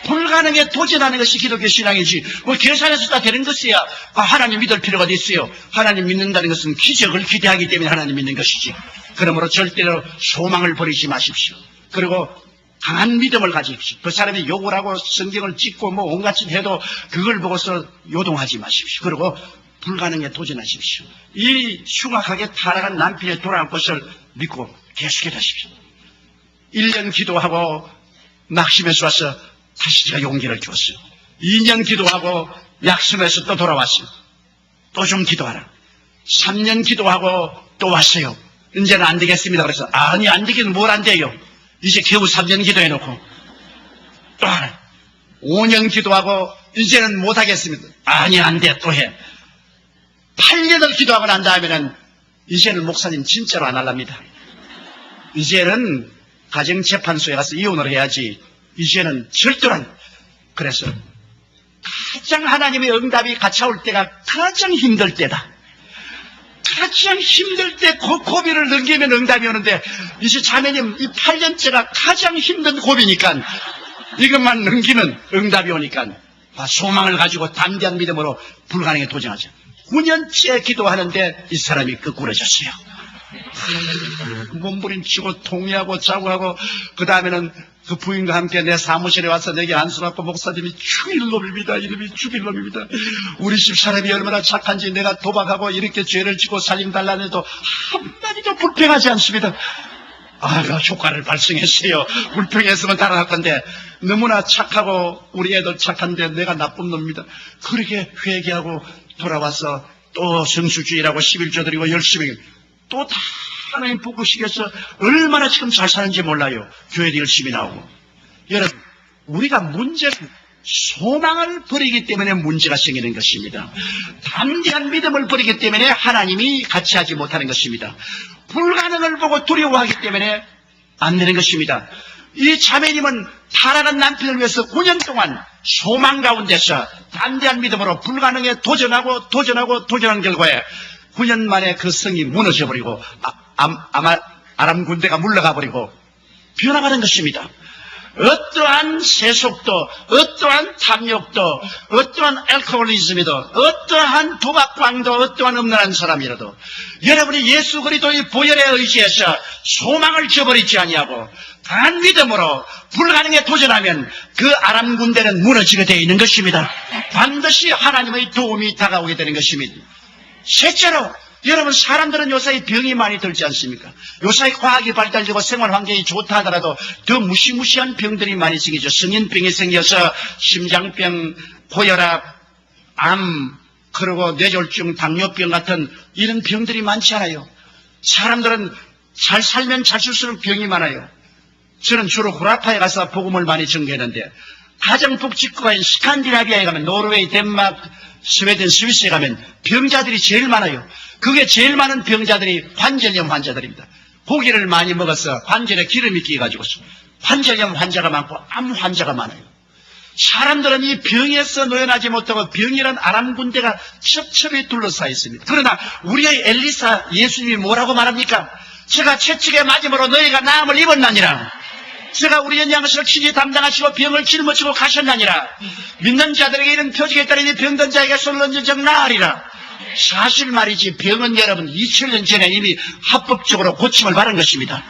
불가능에 도전하는 것이 기독교 신앙이지. 뭐 계산해서 다 되는 것이야. 하나님 믿을 필요가 있어요. 하나님 믿는다는 것은 기적을 기대하기 때문에 하나님 믿는 것이지. 그러므로 절대로 소망을 버리지 마십시오. 그리고 강한 믿음을 가지십시오. 그 사람이 욕을 하고 성경을 찍고 뭐 온갖 짓 해도 그걸 보고서 요동하지 마십시오. 그리고 불가능에 도전하십시오. 이 흉악하게 타락한 남편의 돌아올 것을 믿고 계속해 하십시오. 1년 기도하고 낙심해서 와서 다시 제가 용기를 주었어요. 2년 기도하고 약속해서 또 돌아왔어요. 또 좀 기도하라. 3년 기도하고 또 왔어요. 이제는 안 되겠습니다. 그래서 아니 안 되긴 뭘 안 돼요. 이제 겨우 3년 기도해놓고 또 하나. 5년 기도하고 이제는 못하겠습니다. 아니 안 돼 또 해. 8년을 기도하고 난 다음에는 이제는 목사님 진짜로 안 할랍니다. 이제는 가정재판소에 가서 이혼을 해야지. 이제는 절대로 안. 그래서 가장 하나님의 응답이 같이 올 때가 가장 힘들 때다. 가장 힘들 때 고비를 넘기면 응답이 오는데 이제 자매님 이 8년째가 가장 힘든 고비니까 이것만 넘기면 응답이 오니까 소망을 가지고 담대한 믿음으로 불가능에 도전하자. 9년째 기도하는데 이 사람이 거꾸러졌어요. 몸부림치고 통회하고 자고하고 그 다음에는 그 부인과 함께 내 사무실에 와서 내게 안수받고 목사님이 죽일 놈입니다. 이름이 죽일 놈입니다. 우리 집 사람이 얼마나 착한지 내가 도박하고 이렇게 죄를 짓고 살림 달라내도 한마디도 불평하지 않습니다. 효과를 발생했어요. 불평했으면 달아날 건데 너무나 착하고 우리 애들 착한데 내가 나쁜 놈입니다. 그렇게 회개하고 돌아와서 또 성수주의라고 11조 드리고 열심히 또 다 하나님 복으시겠어. 얼마나 지금 잘 사는지 몰라요. 교회도 열심히 나오고. 여러분, 우리가 문제는 소망을 버리기 때문에 문제가 생기는 것입니다. 담대한 믿음을 버리기 때문에 하나님이 같이 하지 못하는 것입니다. 불가능을 보고 두려워하기 때문에 안 되는 것입니다. 이 자매님은 타락한 남편을 위해서 9년 동안 소망 가운데서 담대한 믿음으로 불가능에 도전한 결과에 9년 만에 그 성이 무너져버리고 아람 군대가 물러가버리고 변화가 된 것입니다. 어떠한 세속도, 어떠한 탐욕도, 어떠한 알코올리즘이도, 어떠한 도박광도, 어떠한 음란한 사람이라도 여러분이 예수 그리스도의 보혈에 의지해서 소망을 저버리지 아니하고 강한 믿음으로 불가능에 도전하면 그 아람 군대는 무너지게 되어 있는 것입니다. 반드시 하나님의 도움이 다가오게 되는 것입니다. 셋째로 여러분, 사람들은 요사이 병이 많이 들지 않습니까? 요사이 과학이 발달되고 생활 환경이 좋다 하더라도 더 무시무시한 병들이 많이 생기죠. 성인병이 생겨서 심장병, 고혈압, 암, 그리고 뇌졸중, 당뇨병 같은 이런 병들이 많지 않아요. 사람들은 잘 살면 잘 살수록 병이 많아요. 저는 주로 구라파에 가서 복음을 많이 전개했는데 가장 복지국가인 스칸디나비아에 가면 노르웨이, 덴마크, 스웨덴, 스위스에 가면 병자들이 제일 많아요. 그게 제일 많은 병자들이 관절염 환자들입니다. 고기를 많이 먹어서 관절에 기름이 끼어가지고 관절염 환자가 많고 암 환자가 많아요. 사람들은 이 병에서 노연하지 못하고 병이란 아람군대가 첩첩이 둘러싸여 있습니다. 그러나 우리의 엘리사 예수님이 뭐라고 말합니까? 제가 채찍에 맞음으로 너희가 나음을 입었나니라. 제가 우리 연양것을 친히 담당하시고 병을 짊어지고 가셨나니라. 믿는 자들에게 이런 표적에 따르니 병든 자에게 손을 얹은 적 나으리라. 사실 말이지 병은 여러분 2000년 전에 이미 합법적으로 고침을 받은 것입니다.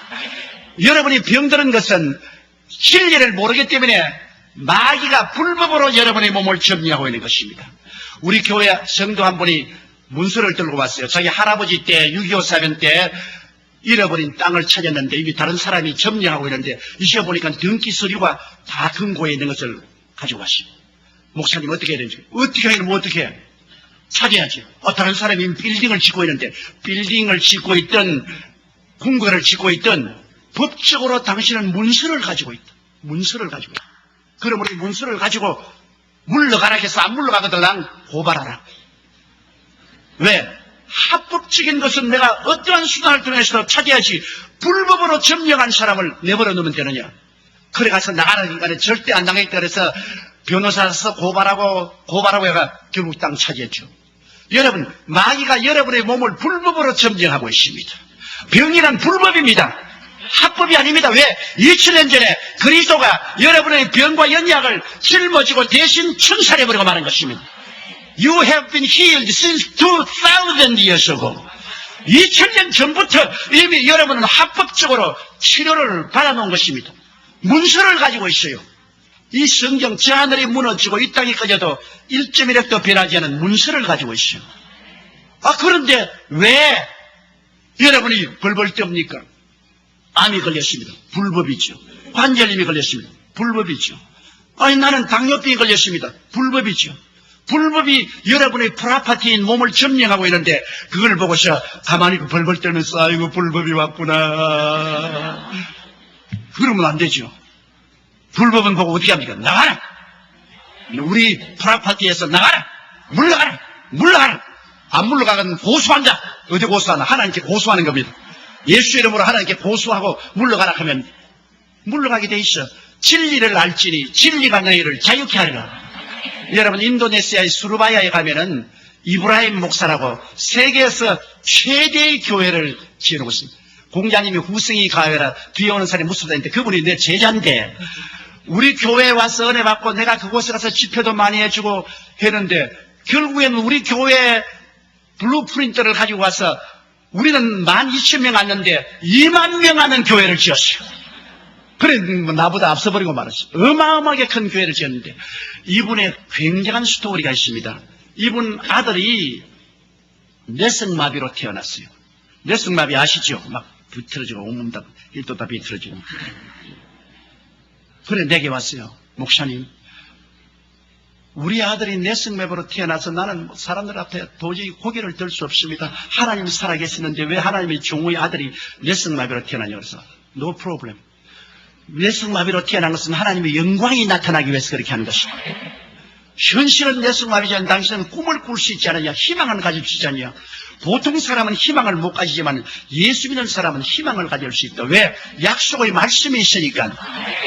여러분이 병드는 것은 진리를 모르기 때문에 마귀가 불법으로 여러분의 몸을 점유하고 있는 것입니다. 우리 교회 성도 한 분이 문서를 들고 왔어요. 자기 할아버지 때 6.25 사변 때 잃어버린 땅을 찾았는데 이미 다른 사람이 점령하고 있는데 잊어보니까 등기 서류가 다 금고에 있는 것을 가지고 왔습니다. 목사님 어떻게 해야 되는지. 어떻게 하면 어떻게 해? 찾아야지. 다른 사람이 빌딩을 짓고 있는데 빌딩을 짓고 있던 궁궐을 짓고 있던 법적으로 당신은 문서를 가지고 있다. 문서를 가지고 있다. 그러므로 이 문서를 가지고 물러가라 해서 안 물러가거든 난 고발하라. 왜? 합법적인 것은 내가 어떠한 수단을 통해서 찾아야지 불법으로 점령한 사람을 내버려 놓으면 되느냐. 그래 가서 나가는 인간은 절대 안 당하겠다 그래서 변호사서 고발하고 해가 결국 땅 차지했죠. 여러분, 마귀가 여러분의 몸을 불법으로 점령하고 있습니다. 병이란 불법입니다. 합법이 아닙니다. 왜? 2000년 전에 그리스도가 여러분의 병과 연약을 짊어지고 대신 천살해버리고 마는 것입니다. You have been healed since 2000 years ago. 2000년 전부터 이미 여러분은 합법적으로 치료를 받아놓은 것입니다. 문서를 가지고 있어요. 이 성경 저 하늘이 무너지고 이 땅이 꺼져도 1.1획도 변하지 않은 문서를 가지고 있어요. 그런데 왜 여러분이 벌벌 떱니까? 암이 걸렸습니다. 불법이죠. 관절염이 걸렸습니다. 불법이죠. 나는 당뇨병이 걸렸습니다. 불법이죠. 불법이 여러분의 프라파티인 몸을 점령하고 있는데 그걸 보고서 가만히 벌벌 떨면서 아이고 불법이 왔구나. 그러면 안 되죠. 불법은 보고 어떻게 합니까? 나가라. 우리 프라파티에서 나가라. 물러가라. 물러가라. 안 물러가면 고소한다. 어디 고소하나? 하나님께 고소하는 겁니다. 예수 이름으로 하나님께 고소하고 물러가라 하면 물러가게 돼 있어. 진리를 알지니 진리가 너희를 자유케 하리라. 여러분, 인도네시아의 수르바야에 가면은 이브라임 목사라고 세계에서 최대의 교회를 지어놓고 있습니다. 공자님이 후승이 가해라 뒤에 오는 사람이 무섭다는데 그분이 내 제자인데 우리 교회에 와서 은혜 받고 내가 그곳에 가서 집회도 많이 해주고 했는데 결국에는 우리 교회 블루프린트를 가지고 와서 우리는 12,000명 왔는데 20,000명 하는 교회를 지었어요. 그래, 나보다 앞서버리고 말았어요. 어마어마하게 큰 교회를 지었는데 이분의 굉장한 스토리가 있습니다. 이분 아들이 뇌성마비로 태어났어요. 뇌성마비 아시죠? 막 비틀어지고 온몸 다 일도 다 비틀어지고. 그래 내게 왔어요. 목사님, 우리 아들이 뇌성마비로 태어나서 나는 사람들 앞에 도저히 고개를 들 수 없습니다. 하나님이 살아계시는데 왜 하나님의 종의 아들이 뇌성마비로 태어나냐고 그래서 no problem. 뇌성마비로 태어난 것은 하나님의 영광이 나타나기 위해서 그렇게 하는 것입니다. 현실은 뇌성마비지만 당신은 꿈을 꿀 수 있지 않느냐, 희망을 가질 수 있지 않느냐. 보통 사람은 희망을 못 가지지만 예수 믿는 사람은 희망을 가질 수 있다. 왜? 약속의 말씀이 있으니까.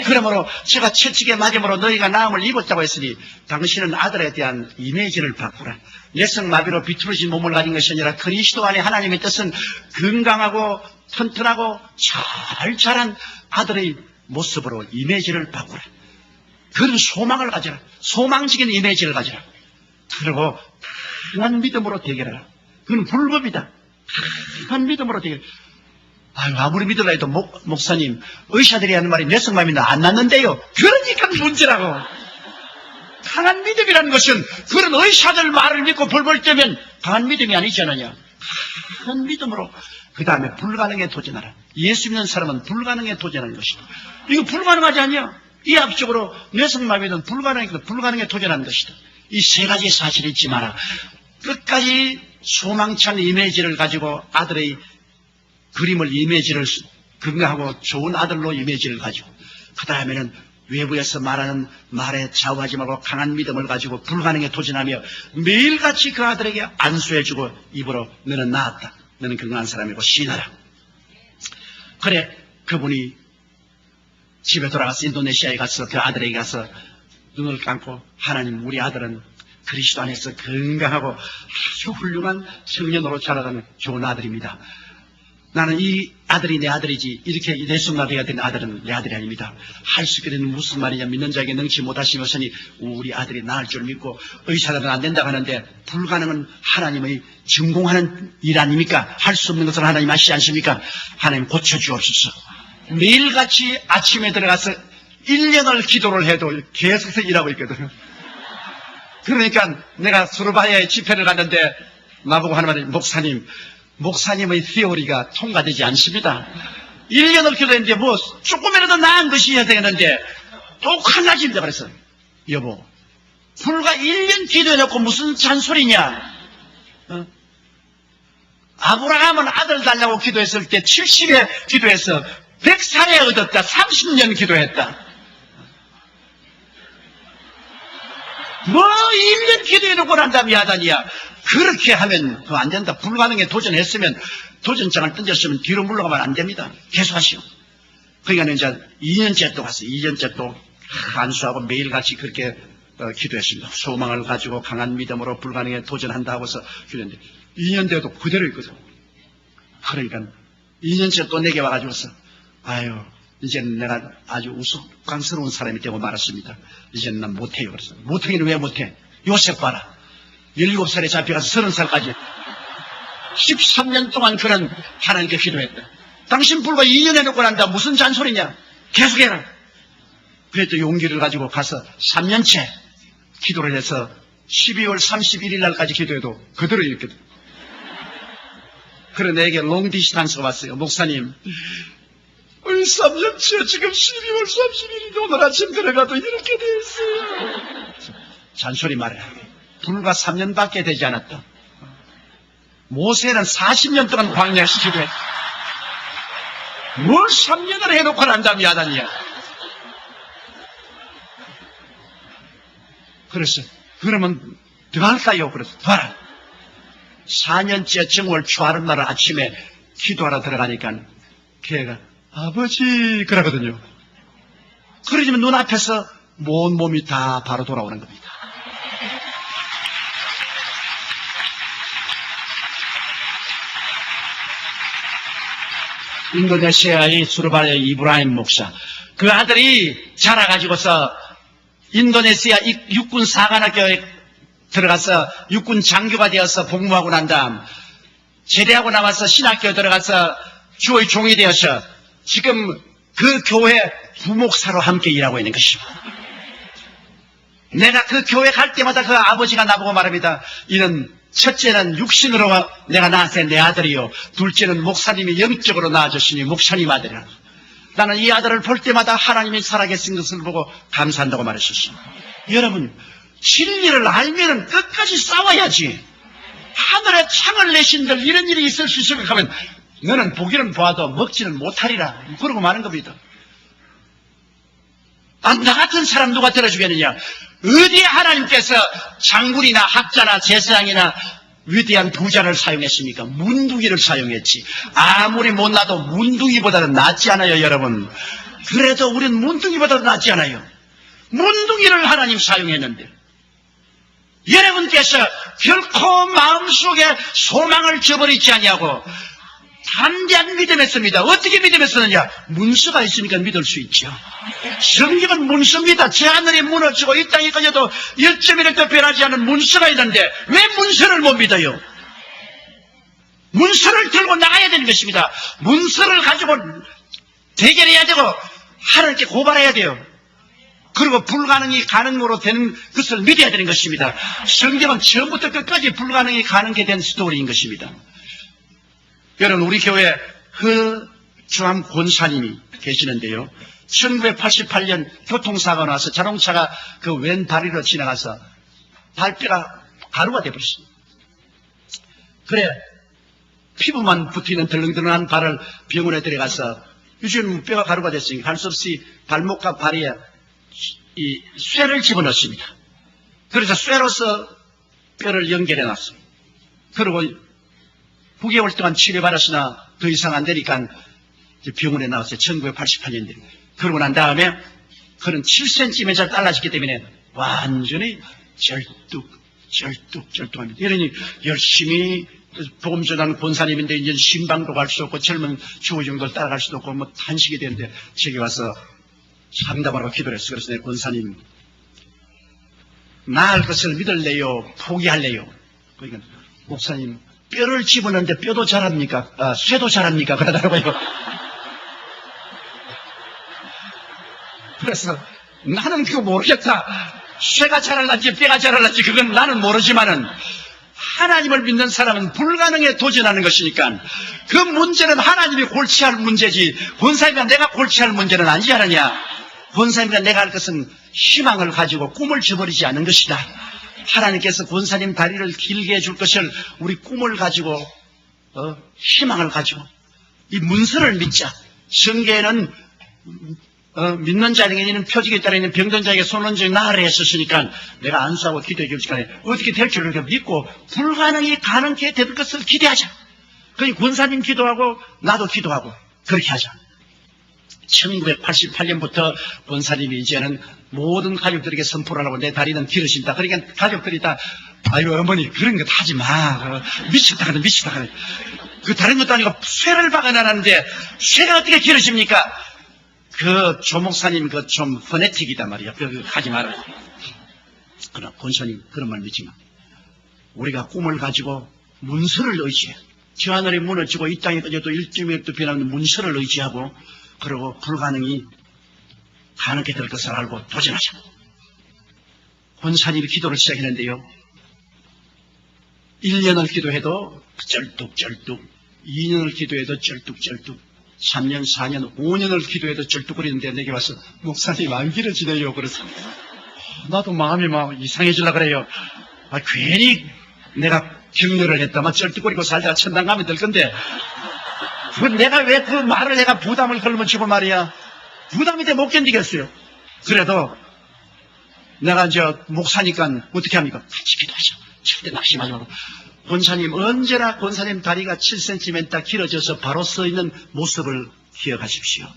그러므로 제가 채찍에 맞음으로 너희가 나음을 입었다고 했으니 당신은 아들에 대한 이미지를 바꾸라. 뇌성마비로 비틀어진 몸을 가진 것이 아니라 그리스도 안에 하나님의 뜻은 건강하고 튼튼하고 잘 자란 아들의 모습으로 이미지를 바꾸라. 그런 소망을 가져라. 소망적인 이미지를 가져라. 그리고 강한 믿음으로 대결하라. 그건 불법이다. 강한 믿음으로 대결. 아무리 믿으라 해도 목사님, 의사들이 하는 말이 뇌성마비 안 낫는데요. 그러니까 문제라고. 강한 믿음이라는 것은 그런 의사들 말을 믿고 벌벌 떼면 강한 믿음이 아니지 않느냐. 큰 믿음으로 그 다음에 불가능에 도전하라. 예수 믿는 사람은 불가능에 도전하는 것이다. 이거 불가능하지 않냐? 이 앞쪽으로 뇌성마비는 불가능에 도전하는 것이다. 이 세 가지 사실을 잊지 마라. 끝까지 소망찬 이미지를 가지고 아들의 그림을 이미지를 건강하고 좋은 아들로 이미지를 가지고 그 다음에는 외부에서 말하는 말에 좌우하지 말고 강한 믿음을 가지고 불가능에 도전하며 매일같이 그 아들에게 안수해주고 입으로 너는 나았다. 너는 건강한 사람이고 시인하라. 그래 그분이 집에 돌아가서 인도네시아에 가서 그 아들에게 가서 눈을 감고 하나님 우리 아들은 그리스도 안에서 건강하고 아주 훌륭한 청년으로 자라가는 좋은 아들입니다. 나는 이 아들이 내 아들이지 이렇게 뇌성마비가 된 아들은 내 아들이 아닙니다. 할 수 있게 되는 무슨 말이냐 믿는 자에게 능치 못하시면서니 우리 아들이 나을 줄 믿고 의사들은 안 된다고 하는데 불가능은 하나님의 증공하는 일 아닙니까? 할 수 없는 것을 하나님 아시지 않습니까? 하나님 고쳐주옵소서. 매일같이 아침에 들어가서 1년을 기도를 해도 계속해서 일하고 있거든요. 그러니까 내가 수르바야에 집회를 갔는데 나보고 하는 말이 목사님의 티오리가 통과되지 않습니다. 1년을 기도했는데 뭐 조금이라도 나은 것이 해야 되겠는데 똑같아집니다. 그래서 여보 불과 1년 기도해놓고 무슨 잔소리냐. 아브라함은 아들 달라고 기도했을 때 70에 기도해서 100살에 얻었다. 30년 기도했다. 뭐 1년 기도해놓고 난 다음에 야단이야. 그렇게 하면 그거 안 된다. 불가능에 도전했으면 도전장을 던졌으면 뒤로 물러가면 안 됩니다. 계속하시오. 그러니까 이제 2년째 또 갔어요. 2년째 또 안수하고 매일같이 그렇게 기도했습니다. 소망을 가지고 강한 믿음으로 불가능에 도전한다 하고서 기도했는데 2년 돼도 그대로 있거든. 그러니까 2년째 또 내게 와가지고서 아유 이제는 내가 아주 우스꽝스러운 사람이 되고 말았습니다. 이제는 난 못해요. 그래서 못하기는 왜 못해? 요셉 봐라. 17살에 잡혀가서 30살까지 13년 동안 그런 하나님께 기도했다. 당신 불과 2년 해놓고 난다. 무슨 잔소리냐? 계속해라. 그래도 용기를 가지고 가서 3년째 기도를 해서 12월 31일 날까지 기도해도 그대로 이렇게. 그래 내게 롱디스탄스가 왔어요. 목사님 3년째 지금 12월 31일이 오늘 아침 들어가도 이렇게 돼 있어요. 잔소리 말해. 불과 3년밖에 되지 않았다. 모세는 40년 동안 광야에서 기도했다. 뭘 3년을 해놓고 난 다음에 야단이야. 그래서 그러면 더 할까요? 그래서 봐라. 4년째 정월 초하룻 날 아침에 기도하러 들어가니까 걔가 아버지 그러거든요. 그러지만 눈앞에서 온 몸이 다 바로 돌아오는 겁니다. 인도네시아의 수르바야의 이브라임 목사 그 아들이 자라가지고서 인도네시아 육군 사관학교에 들어가서 육군 장교가 되어서 복무하고 난 다음 제대하고 나와서 신학교에 들어가서 주의 종이 되어서 지금 그 교회 부목사로 함께 일하고 있는 것입니다. 내가 그 교회 갈 때마다 그 아버지가 나보고 말합니다. 이는 첫째는 육신으로 내가 낳았을 내 아들이요. 둘째는 목사님이 영적으로 낳아주시니 목사님 아들이라. 나는 이 아들을 볼 때마다 하나님이 살아계신 것을 보고 감사한다고 말했었습니다. 여러분 진리를 알면 끝까지 싸워야지. 하늘에 창을 내신들 이런 일이 있을 수 있을 것 하면 너는 보기는 보아도 먹지는 못하리라. 그러고 마는 겁니다. 나 같은 사람 누가 들어주겠느냐. 어디에 하나님께서 장군이나 학자나 제사장이나 위대한 부자를 사용했습니까? 문둥이를 사용했지. 아무리 못나도 문둥이보다는 낫지 않아요, 여러분. 그래도 우린 문둥이보다도 낫지 않아요. 문둥이를 하나님 사용했는데 여러분께서 결코 마음속에 소망을 저버리지 아니하고 담대한 믿음했습니다. 어떻게 믿음했었느냐? 문서가 있으니까 믿을 수 있죠. 성경은 문서입니다. 제 하늘이 무너지고 이 땅이 꺼져도 1.1도 변하지 않은 문서가 있는데 왜 문서를 못 믿어요? 문서를 들고 나가야 되는 것입니다. 문서를 가지고 대결해야 되고 하나님께 고발해야 돼요. 그리고 불가능이 가능으로 되는 것을 믿어야 되는 것입니다. 성경은 처음부터 끝까지 불가능이 가능하게 된 스토리인 것입니다. 여러분, 우리 교회 허주암 권사님이 계시는데요. 1988년 교통사고가 나서 자동차가 그 왼 다리로 지나가서 발뼈가 가루가 되어버렸습니다. 그래, 피부만 붙어있는 덜렁덜렁한 발을 병원에 데려가서 요즘 뼈가 가루가 됐으니까 할 수 없이 발목과 발에 이 쇠를 집어넣습니다. 그래서 쇠로서 뼈를 연결해 놨어요. 그리고 9개월 동안 치료받았으나 더 이상 안 되니까 병원에 나왔어요. 1988년대. 그러고 난 다음에 그런 7cm 달라졌기 때문에 완전히 절뚝합니다. 이러니 열심히 복음 전하는 권사님인데 이제 신방도 갈 수 없고 젊은 주호정도 따라갈 수도 없고 뭐 탄식이 되는데 저기 와서 상담하라고 기도를 했어요. 그래서 내 권사님, 나을 것을 믿을래요? 포기할래요? 그러니까 목사님, 뼈를 집어넣는데 뼈도 자랍니까? 쇠도 자랍니까? 그러더라고요. 그래서 나는 그거 모르겠다. 쇠가 자랄란지 뼈가 자랄란지 그건 나는 모르지만은 하나님을 믿는 사람은 불가능에 도전하는 것이니까 그 문제는 하나님이 골치할 문제지 권사님과 내가 골치할 문제는 아니지 않느냐. 권사님과 내가 할 것은 희망을 가지고 꿈을 저버리지 않는 것이다. 하나님께서 권사님 다리를 길게 해줄 것을 우리 꿈을 가지고 희망을 가지고 이 문서를 믿자. 성경에는 믿는 자에게는 표적에 따라 있는 병든 자에게 손은 즉 나으라 했었으니까 내가 안수하고 기도해 줄 시간에 어떻게 될 줄을 믿고 불가능이 가능케 될 것을 기대하자. 그러니 권사님 기도하고 나도 기도하고 그렇게 하자. 1988년부터 권사님이 이제는 모든 가족들에게 선포를 하고 내 다리는 길어진다. 그러니까 가족들이 다 아유 어머니 그런 거 하지 마. 미쳤다 그래 미쳤다 그래. 그 다른 것도 아니고 쇠를 박아놨는데 쇠가 어떻게 길어집니까? 그 조목사님 그 좀 퍼네틱이다 말이야. 그 하지 마라. 그러나 권사님 그런 말 믿지 마. 우리가 꿈을 가지고 문서를 의지해. 저 하늘이 무너지고 이 땅이 꺼져도 일주일도 변하는 문서를 의지하고 그리고 불가능이 가능하게 될 것을 알고 도전하자. 권사님이 기도를 시작했는데요. 1년을 기도해도 쩔뚝쩔뚝, 2년을 기도해도 쩔뚝쩔뚝, 3년, 4년, 5년을 기도해도 쩔뚝거리는데 내게 와서 목사님 안 길어지네요. 그래서 나도 마음이 막 이상해지려고 그래요. 괜히 내가 격려를 했다만 쩔뚝거리고 살다가 천당 가면 될 건데 내가 왜 그 말을 내가 부담을 걸면치고 말이야. 부담이 돼 못 견디겠어요. 그래도 내가 이제 목사니까 어떻게 합니까? 같이 기도하자. 절대 낙심하지 말고. 권사님 언제나 권사님 다리가 7cm 길어져서 바로 서 있는 모습을 기억하십시오.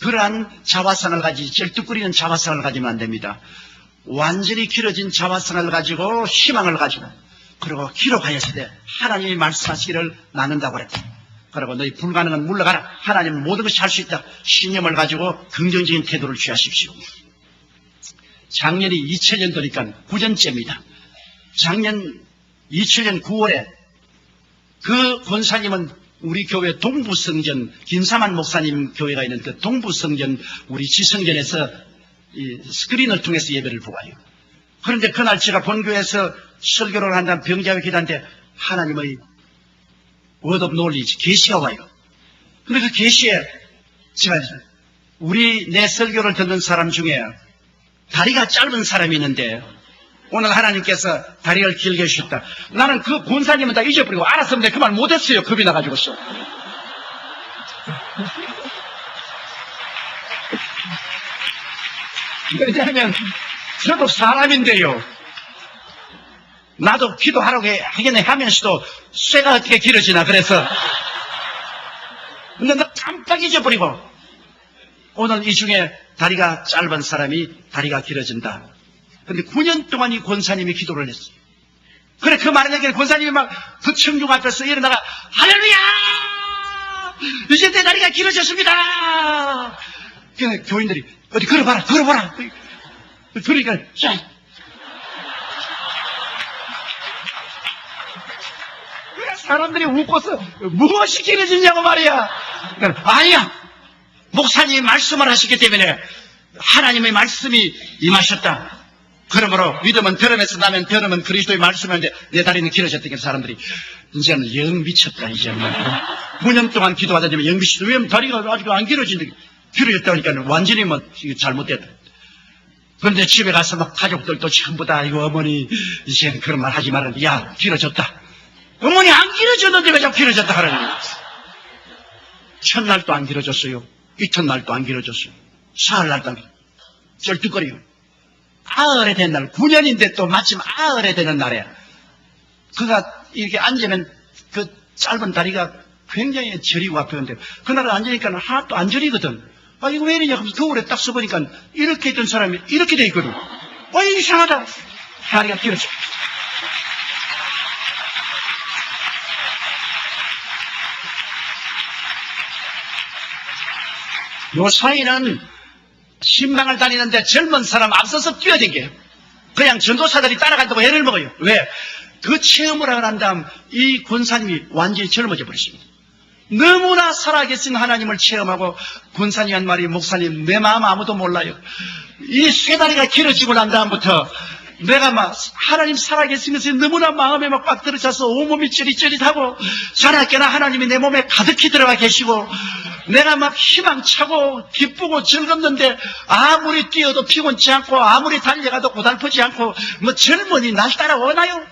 그러한 자화상을 가지지 절뚝거리는 자화상을 가지면 안 됩니다. 완전히 길어진 자화상을 가지고 희망을 가지고 그리고 기록하였을 때 하나님이 말씀하시기를 나눈다고 그랬다. 그리고 너희 불가능은 물러가라. 하나님은 모든 것이 할 수 있다. 신념을 가지고 긍정적인 태도를 취하십시오. 작년이 2000년도니까 9년째입니다. 작년 2000년 9월에 그 권사님은 우리 교회 동부성전 김사만 목사님 교회가 있는 그 동부성전 우리 지성전에서 이 스크린을 통해서 예배를 보아요. 그런데 그날 제가 본교에서 설교를 한다는 병자회 기도한테 하나님의 word of knowledge 계시가 와요. 근데 그 계시에 제가 우리 내 설교를 듣는 사람 중에 다리가 짧은 사람이 있는데 오늘 하나님께서 다리를 길게 해주셨다. 나는 그 권사님은 다 잊어버리고 알았으면 그 말 못했어요. 겁이 나가지고서. 왜냐하면 저도 사람인데요. 나도 기도하라고 하겠네 하면서도 쇠가 어떻게 길어지나 그래서 근데 나 깜빡 잊어버리고 오늘 이 중에 다리가 짧은 사람이 다리가 길어진다. 근데 9년 동안 이 권사님이 기도를 했어요. 그래 그 말을 내게 권사님이 막 그 청중 앞에서 일어나가 할렐루야 이제 내 다리가 길어졌습니다. 그래 교인들이 어디 걸어봐라 그러니까 사람들이 웃고서 무엇이 길어지냐고 말이야. 아니야. 목사님이 말씀을 하셨기 때문에 하나님의 말씀이 임하셨다. 그러므로 믿음은 들음에서 나면 들음은 그리스도의 말씀인데 내 다리는 길어졌던 사람들이 이제는 영 미쳤다. 이제는 9년 동안 기도하다 보면 영 미쳤다. 왜 다리가 아직 안 길어지는데 길어졌다니까 완전히 뭐 이거 잘못됐다. 그런데 집에 가서 막 가족들도 전부 다 이거 어머니 이제는 그런 말 하지 말았는데 야 길어졌다. 어머니 안 길어졌는데 왜 자꾸 길어졌다 하라는 거예요. 첫날도 안 길어졌어요. 이튿날도 안 길어졌어요. 사흘날도 안 길어졌어요. 쩔뚝거려요. 아흘에 된 날, 9년인데 또 마침 아흘에 되는 날에 그가 이렇게 앉으면 그 짧은 다리가 굉장히 저리고 아프는데 그날은 앉으니까 하나도 안 저리거든. 아 이거 왜 이러냐 하면서 거울에 딱 써보니까 이렇게 있던 사람이 이렇게 돼 있거든. 아 이상하다. 다리가 길어져. 요 사이는 신방을 다니는데 젊은 사람 앞서서 뛰어댕겨요. 그냥 전도사들이 따라간다고 애를 먹어요. 왜? 그 체험을 하고 난 다음 이 권사님이 완전히 젊어져 버렸습니다. 너무나 살아계신 하나님을 체험하고 권사님 한 말이 목사님 내 마음 아무도 몰라요. 이 쇠다리가 길어지고 난 다음부터 내가 막 하나님 살아계신 것이 너무나 마음에 막 빡 들어차서 온몸이 찌릿찌릿하고 자나깨나 하나님이 내 몸에 가득히 들어가 계시고 내가 막 희망차고 기쁘고 즐겁는데 아무리 뛰어도 피곤치 않고 아무리 달려가도 고달프지 않고 뭐 젊은이 날 따라오나요?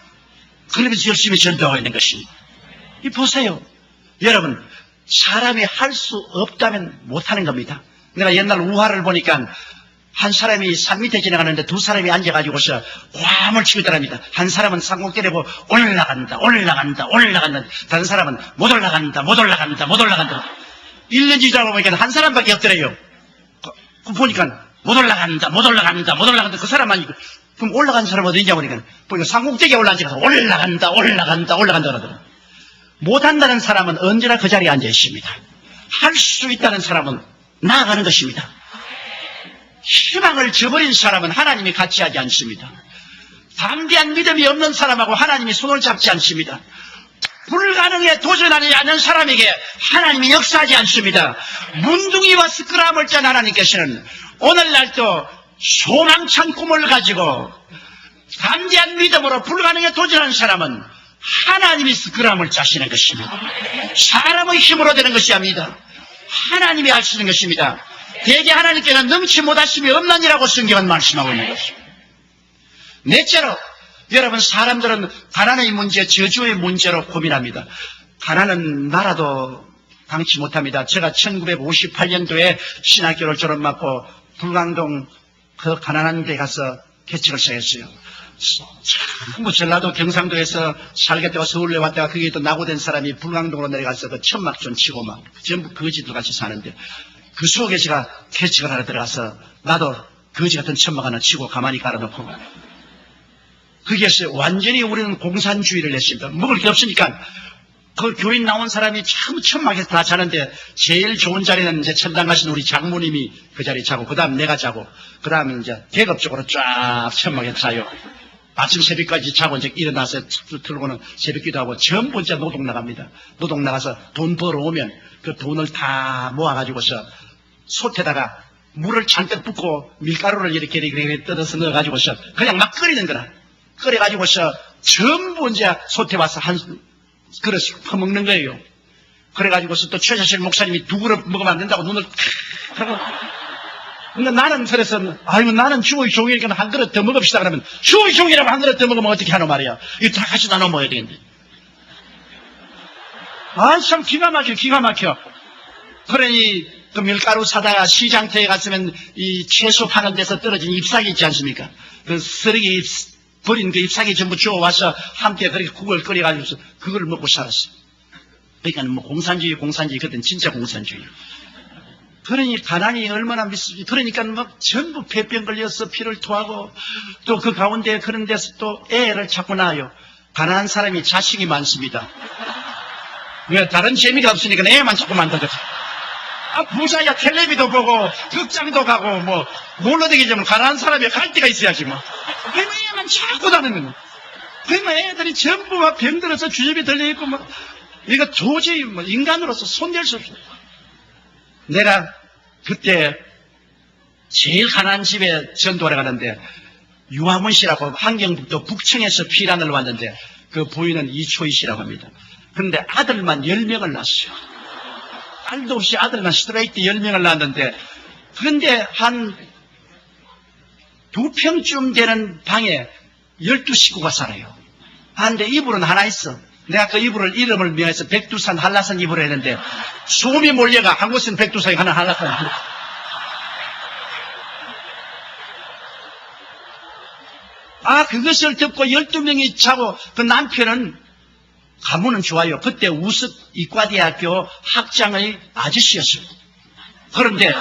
그러면서 열심히 전도하고 있는 것입니다. 이 보세요. 여러분 사람이 할 수 없다면 못하는 겁니다. 내가 옛날 우화를 보니까 한 사람이 산 밑에 지나가는데 두 사람이 앉아가지고서 화음을 치고 있더랍니다. 한 사람은 산꼭대기를 보고 올라간다 올라간다 올라간다. 다른 사람은 못 올라간다 못 올라간다 못 올라간다. 1년 지나고 보니까 한 사람밖에 없더래요. 보니까 못 올라간다 못 올라간다 못 올라간다. 그 사람만 있고 그럼 올라간 사람은 어디냐 보니까 산꼭대기에 올라앉아서 올라간다 올라간다 올라간다 그러더라고요. 못한다는 사람은 언제나 그 자리에 앉아 있습니다. 할 수 있다는 사람은 나아가는 것입니다. 희망을 저버린 사람은 하나님이 같이 하지 않습니다. 담대한 믿음이 없는 사람하고 하나님이 손을 잡지 않습니다. 불가능에 도전하지 않는 사람에게 하나님이 역사하지 않습니다. 문둥이와 스크람을 짠 하나님께서는 오늘날도 소망찬 꿈을 가지고 담대한 믿음으로 불가능에 도전하는 사람은 하나님이 스크람을 짜시는 것입니다. 사람의 힘으로 되는 것이 아닙니다. 하나님이 하시는 것입니다. 대개 하나님께는 능치 못하심이 없나니라고 성경은 말씀하고 있는 것입니다. 넷째로 여러분 사람들은 가난의 문제, 저주의 문제로 고민합니다. 가난은 나라도 당치 못합니다. 제가 1958년도에 신학교를 졸업받고 불광동 그 가난한 데 가서 개척을 시작했어요. 전부 전라도 경상도에서 살겠다고 서울에 왔다가 거기에 또 낙오된 사람이 불광동으로 내려가서 그 천막촌 치고 막 전부 거지들 같이 사는데 그 속에 제가 개척을 하러 들어가서 나도 거지 같은 천막 하나 치고 가만히 깔아놓고 거기에서 완전히 우리는 공산주의를 했습니다. 먹을 게 없으니까 그 교인 나온 사람이 참 천막에서 다 자는데 제일 좋은 자리는 이제 천당 가신 우리 장모님이 그 자리에 자고 그 다음 내가 자고 그 다음에 이제 계급적으로 쫙 천막에 자요. 아침 새벽까지 자고 이제 일어나서 틀고는 새벽기도 하고 전부 이제 노동 나갑니다. 노동 나가서 돈 벌어오면 그 돈을 다 모아가지고서 솥에다가 물을 잔뜩 붓고 밀가루를 이렇게 뜯어서 넣어가지고서 그냥 막 끓이는 거라. 끓여가지고서 전부 이제 솥에 와서 한 그릇 퍼먹는 거예요. 그래가지고서 또 최자실 목사님이 두 그릇 먹으면 안 된다고 눈을 하고 그러니까 나는 그래서 아이고 나는 주의 종이니까 한 그릇 더 먹읍시다 그러면 주의 종이라고 한 그릇 더 먹으면 어떻게 하노 말이야. 이거 다 같이 나눠 먹어야 되겠는데. 아 참 기가 막혀 기가 막혀. 그러니 그 밀가루 사다가 시장터에 갔으면 이 채소 파는 데서 떨어진 잎사귀 있지 않습니까? 그 쓰레기 버린 그 잎사귀 전부 주워와서 함께 그렇게 국을 끓여가지고서 그걸 먹고 살았어요. 그러니까 뭐 공산주의 그땐 진짜 공산주의. 그러니 가난이 얼마나 미스지. 그러니까 막 전부 폐병 걸려서 피를 토하고 또 그 가운데 그런 데서 또 애를 자꾸 낳아요. 가난한 사람이 자식이 많습니다. 왜 다른 재미가 없으니까 애만 자꾸 만들거든. 아 부자야 텔레비도 보고 극장도 가고 뭐 놀러 다니자면 가난한 사람이 갈 데가 있어야지 뭐. 애만 자꾸 다니는 거. 그러면 애들이 전부 막 병들어서 주접이 들려있고 뭐 이거 도저히 뭐 인간으로서 손댈 수 없어요. 내가 그때 제일 가난한 집에 전도하러 가는데 유화문 씨라고 함경북도 북청에서 피난을 왔는데 그 부인은 이초희 씨라고 합니다. 그런데 아들만 10명을 낳았어요. 딸도 없이 아들만 스트레이트 10명을 낳았는데, 그런데 한 2평쯤 되는 방에 12식구가 살아요. 근데 이불은 하나 있어. 내가 그 이불을 이름을 명해서 백두산 한라산 이불을 했는데 소음이 몰려가 한 곳은 백두산이 하나 한라산. 그것을 듣고 12명이 자고 그 남편은 가문은 좋아요. 그때 우습 이과대학교 학장의 아저씨였어요. 그런데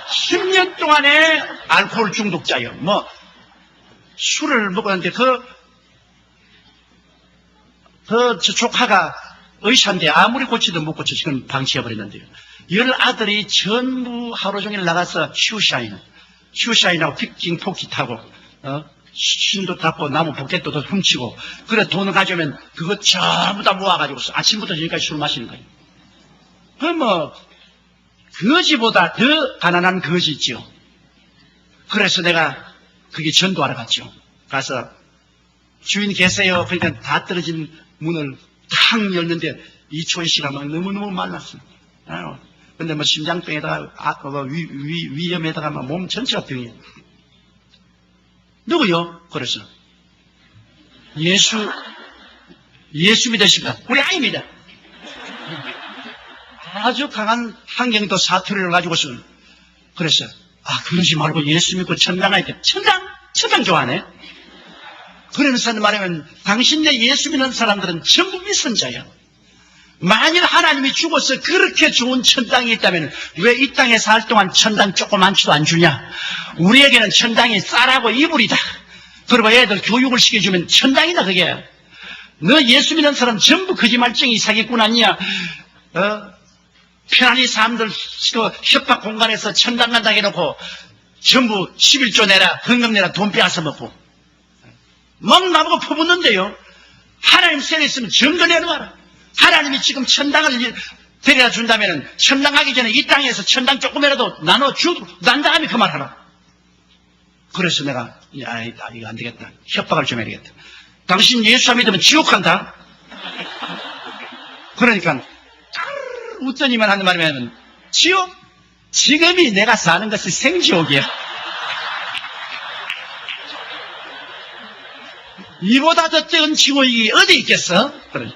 10년 동안에 알코올 중독자요. 술을 먹었는데 저 조카가 의사인데 아무리 고치도 못 고쳐 지금 방치해버렸는데요. 10아들이 전부 하루 종일 나가서 슈샤인하고 피킹 포키 타고 신도 닦고 나무 포켓도 훔치고, 그래 돈을 가져오면 그거 전부 다 모아가지고 아침부터 저녁까지 술 마시는 거예요. 거지보다 더 가난한 거지 있죠. 그래서 내가 그게 전도하러 갔죠. 가서 주인 계세요. 그러니까 다 떨어진 문을 탁 열는데 이초희 씨가 막 너무너무 말랐어. 근데 심장병에다가 위염에다가 몸 전체가 병이에요. 누구요? 그래서 예수 믿으십니까? 우리 아입니다. 아주 강한 환경도 사투리를 가지고서 그래서 그러지 말고 예수 믿고 천당 가야 돼. 천당 좋아하네. 그러면서 말하면 당신네 예수 믿는 사람들은 전부 위선자야. 만일 하나님이 죽어서 그렇게 좋은 천당이 있다면 왜 이 땅에 살 동안 천당 조그만치도 안 주냐? 우리에게는 천당이 쌀하고 이불이다. 그리고 애들 교육을 시켜주면 천당이다 그게. 너 예수 믿는 사람 전부 거짓말쟁이 사기꾼 아니야? 편안히 사람들 협박 공간에서 천당 간다 해놓고 전부 11조 내라, 헌금 내라, 돈 빼앗아 먹고 막 나보고 퍼붓는데요. 하나님 세례 있으면 증거 내놓아라. 하나님이 지금 천당을 데려다 준다면 천당 가기 전에 이 땅에서 천당 조금이라도 난 다음에 그 말 하라. 그래서 내가 이거 안 되겠다. 협박을 좀 해야겠다. 당신 예수 안 믿으면 지옥 간다. 그러니까 웃더니만 하는 말이면 지옥? 지금이 내가 사는 것이 생지옥이야. 이보다 더 뜨거운 지옥이 어디 있겠어? 그래.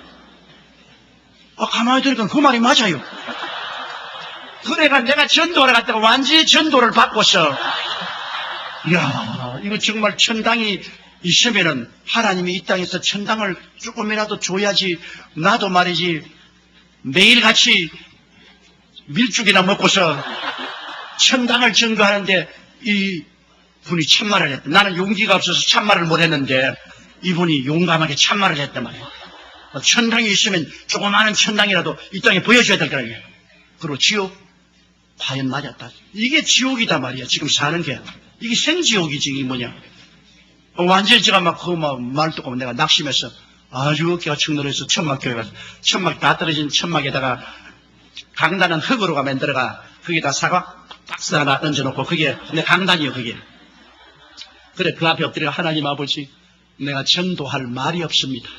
가만히 들으니까 그 말이 맞아요. 그래가 내가 전도를 갔다가 완전히 전도를 받고서, 이야, 이거 정말 천당이 있으면은 하나님이 이 땅에서 천당을 조금이라도 줘야지, 나도 말이지, 매일같이 밀죽이나 먹고서 천당을 증거하는데 이 분이 참말을 했다. 나는 용기가 없어서 참말을 못 했는데 이분이 용감하게 참말을 했단 말이에요. 천당이 있으면 조그마한 천당이라도 이 땅에 보여줘야 될 거라고요. 그리고 지옥? 과연 맞았다. 이게 지옥이다 말이야. 지금 사는 게. 이게 생지옥이지. 이게 뭐냐. 완전히 제가 말 듣고 내가 낙심해서 아주 어깨가 축늘어서 천막교회 가서 천막 다 떨어진 천막에다가 강단은 흙으로가 만들어가 거기다 사과 박스 하나 얹어놓고 그게 내 강단이요 그게. 그래 그 앞에 엎드려 하나님 아버지 내가 전도할 말이 없습니다.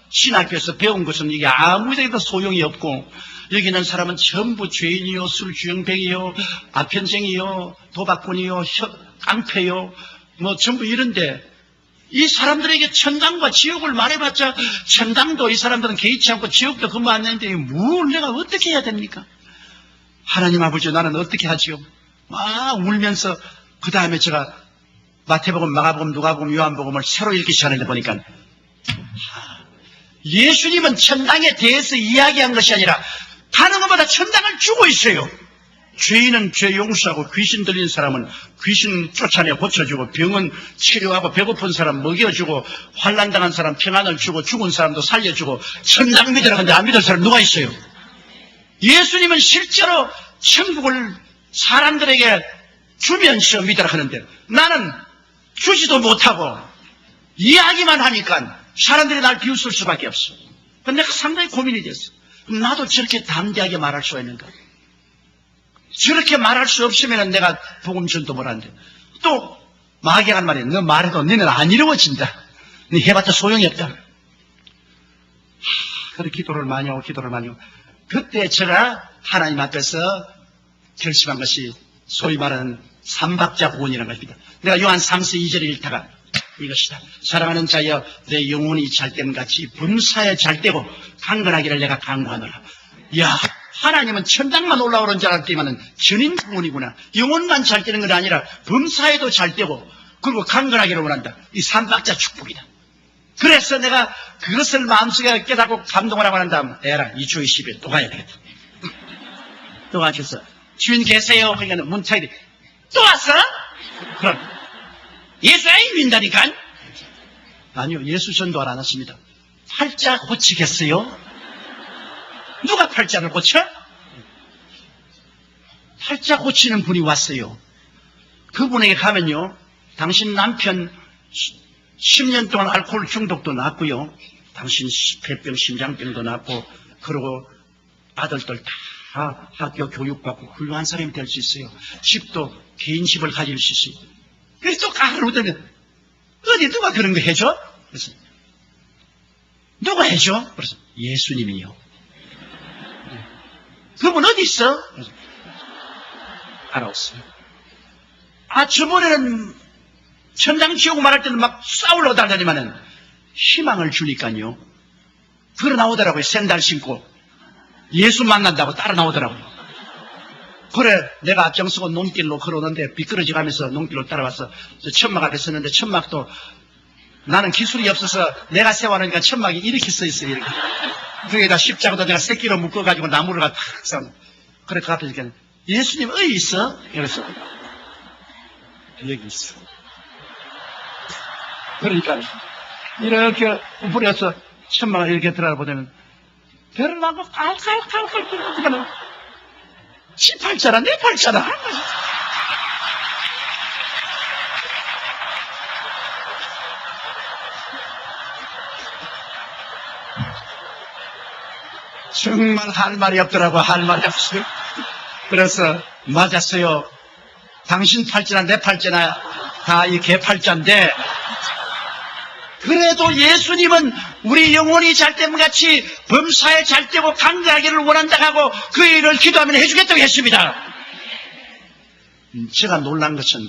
신학교에서 배운 것은 이게 아무데도 소용이 없고 여기 있는 사람은 전부 죄인이요 술주정뱅이요 아편쟁이요 도박꾼이요 깡패요 전부 이런데 이 사람들에게 천당과 지옥을 말해봤자 천당도 이 사람들은 개의치 않고 지옥도 근무 안 했는데 뭘 내가 어떻게 해야 됩니까? 하나님 아버지 나는 어떻게 하지요? 막 울면서 그 다음에 제가 마태복음, 마가복음, 누가복음, 요한복음을 새로 읽기 시작하는데 보니까 예수님은 천당에 대해서 이야기한 것이 아니라 다른 것보다 천당을 주고 있어요. 죄인은 죄 용서하고 귀신 들린 사람은 귀신 쫓아내 고쳐주고 병은 치료하고 배고픈 사람 먹여주고 환난당한 사람 평안을 주고 죽은 사람도 살려주고 천당 믿으라 근데 안 믿을 사람 누가 있어요? 예수님은 실제로 천국을 사람들에게 주면서 믿으라 하는데 나는 주지도 못하고 이야기만 하니까 사람들이 날 비웃을 수밖에 없어. 근데 내가 상당히 고민이 됐어. 나도 저렇게 담대하게 말할 수가 있는가? 저렇게 말할 수 없으면 내가 복음 전도 못 하는데 또 마귀가 한 말이야. 너 말해도 너는 안 이루어진다. 너 해봤자 소용이 없다. 그래 기도를 많이 하고 그때 제가 하나님 앞에서 결심한 것이 소위 말하는 삼박자 구원이라는 것입니다. 내가 요한 3서 2절을 읽다가 이것이다. 사랑하는 자여 내 영혼이 잘됨 같이 범사에 잘되고 강건하기를 내가 간구하노라. 야, 하나님은 천당만 올라오는 줄 알았더니만은 전인 구원이구나. 영혼만 잘되는 건 아니라 범사에도 잘되고 그리고 강건하기를 원한다. 이 삼박자 축복이다. 그래서 내가 그것을 마음속에 깨닫고 감동을 하고 난 다음 에라 2주 20일 또 가야 되겠다. 또 가셔서 주인 계세요. 그러니까 문차일이 또 왔어? 그럼 예수야 믿는다니까? 아니요, 예수 전도를 안 하십니다. 팔자 고치겠어요? 누가 팔자를 고쳐? 팔자 고치는 분이 왔어요. 그분에게 가면요, 당신 남편 10년 동안 알코올 중독도 났고요, 당신 폐병, 심장병도 났고, 그리고 아들들 다 학교 교육받고 훌륭한 사람이 될 수 있어요. 집도 개인 집을 가질 수 있어요. 그래서 또 가르치면 어디 누가 그런 거 해줘? 그래서 누가 해줘? 그래서 예수님이요. 그분 어디 있어? 그래서 알아왔어요. 아, 저번에는 천당 지옥 말할 때는 막 싸우러 다니면은 희망을 주니까요. 걸어 나오더라고요. 샌들 신고 예수 만난다고 따라 나오더라고요. 그래, 내가 앞장서고 논길로 걸어오는데 미끄러져 가면서 논길로 따라와서 천막 앞에 섰는데 천막도 나는 기술이 없어서 내가 세워놓으니까 천막이 이렇게 서 있어요. 이렇게. 그게다 십자가도 내가 새끼로 묶어가지고 나무를 갖다 탁 써. 그래, 그 앞에 이렇게 예수님 어디 있어? 이랬어. 여기 있어. 그러니까 이렇게 우부려서 천막을 이렇게 들어보면 배를 나고 칼칼칼칼 끓는 지 팔자라 내 팔자라. 정말 할 말이 없더라고. 할 말이 없어요. 그래서 맞았어요. 당신 팔자나 내 팔자나 다 이 개 팔자인데 그래도 예수님은 우리 영혼이 잘됨 같이 범사에 잘되고 강건하기를 원한다 하고 그 일을 기도하면 해주겠다고 했습니다. 제가 놀란 것은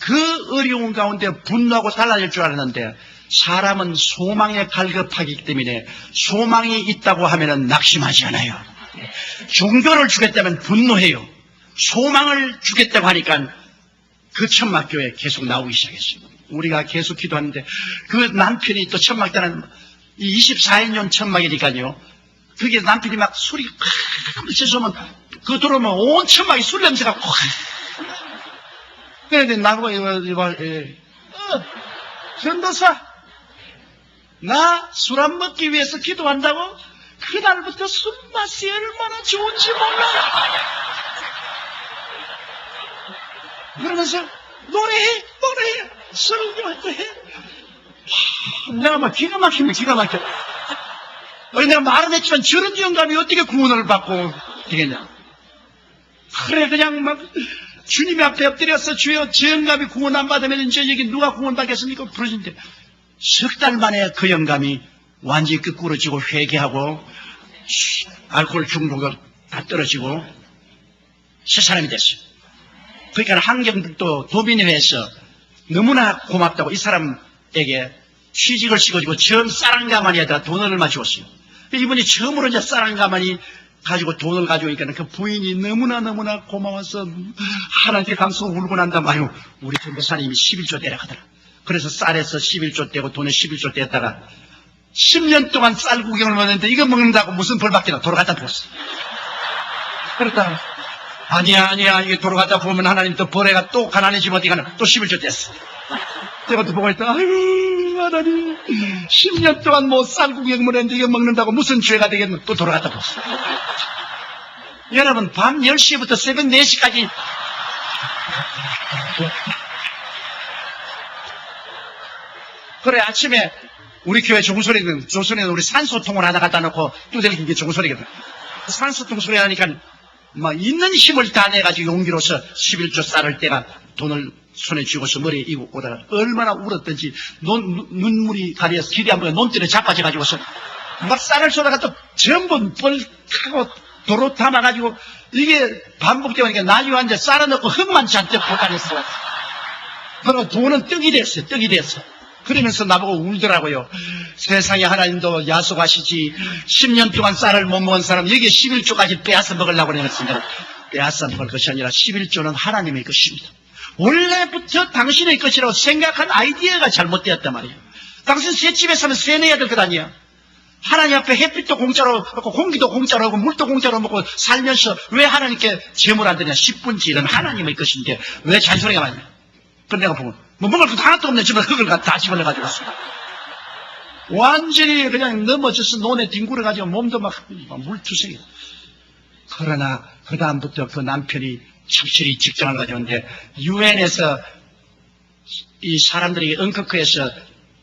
그 어려운 가운데 분노하고 달라질 줄 알았는데 사람은 소망에 갈급하기 때문에 소망이 있다고 하면 낙심하지 않아요. 종교를 주겠다면 분노해요. 소망을 주겠다고 하니까 그 천막교회 계속 나오기 시작했어요. 우리가 계속 기도하는데 그 남편이 또 천막 때는 24인용 천막이니까요. 그게 남편이 막 술이 팍 묻혀서면 그거 들어오면 온 천막이 술 냄새가 확. 그런데 나보고 전도사 나 술 안 먹기 위해서 기도한다고? 그날부터 술 맛이 얼마나 좋은지 몰라요. 그러면서 노래해 설교할 때 해. 내가 막 기가 막히면 기가 막혀. 내가 말은 했지만 저런 영감이 어떻게 구원을 받고 되겠냐. 그래 그냥 막 주님 앞에 엎드려서 주여 저 영감이 구원 안 받으면 이제 여기 누가 구원 받겠습니까? 부르신데 석 달 만에 그 영감이 완전히 끄꾸러지고 회개하고 알코올 중독이 다 떨어지고 새 사람이 됐어요. 그러니까 환경도 도민회에서 너무나 고맙다고 이 사람에게 취직을 시켜주고 처음 쌀한가마니에다 돈을 얼마 주었어요. 이분이 처음으로 이제 쌀한가마니 가지고 돈을 가져오니까 그 부인이 너무나 고마워서 하나님께 감사하고 울고 난 다음 아유 우리 전도사님이 11조 내려가더라. 그래서 쌀에서 11조 떼고 돈에 11조 떼다가 10년 동안 쌀 구경을 먹는데 이거 먹는다고 무슨 벌 받기나 돌아갔다 부었어. 그렇다. 아니야 이게 돌아갔다 보면 하나님 또 벌에가 또 가난해지면 어디 가나 또 11조 뗐어. 제가 또 보고 있다. 아유 하나님 10년 동안 뭐 쌀 구경을 했는데 이거 먹는다고 무슨 죄가 되겠노. 또 돌아갔다 부었어. 여러분 밤 10시부터 새벽 4시까지 그래 아침에 우리 교회 종소리는 조선에는 우리 산소통을 하나 갖다 놓고 두들긴 게 종소리거든. 산소통 소리 하니까 막 있는 힘을 다 내가지고 용기로서 11조 쌀을 떼가 돈을 손에 쥐고서 머리에 이고 오다가 얼마나 울었던지 눈물이 가려서 길이 안 보여 논뜰에 자빠져가지고서 막 쌀을 쏘다가 또 전부 뻘하고 도로 담아가지고 이게 반복되니까 나중에 앉아 쌀을 넣고 흙만 잔뜩 보관했어. 그리고 돈은 떡이 됐어요. 떡이 됐어. 그러면서 나보고 울더라고요. 세상에 하나님도 야속하시지. 10년 동안 쌀을 못 먹은 사람 여기 11조까지 빼앗아 먹으려고 그랬습니다. 빼앗아 먹을 것이 아니라 11조는 하나님의 것입니다. 원래부터 당신의 것이라고 생각한 아이디어가 잘못되었단 말이에요. 당신 새 집에 사면 새 내야 될 것 아니에요. 하나님 앞에 햇빛도 공짜로 먹고 공기도 공짜로 하고 물도 공짜로 먹고 살면서 왜 하나님께 제물 안 드냐. 10분째 이런 하나님의 것인데 왜 잔소리가 많냐. 그런데 내가 보면 뭐 먹을 것도 하나도 없네. 집에 그걸 다 집어넣어가지고 완전히 그냥 넘어져서 논에 뒹굴어가지고 몸도 막 물투성이. 그러나 그 다음부터 그 남편이 착실히 직장을 가져오는데 유엔에서 이 사람들이 응급회에서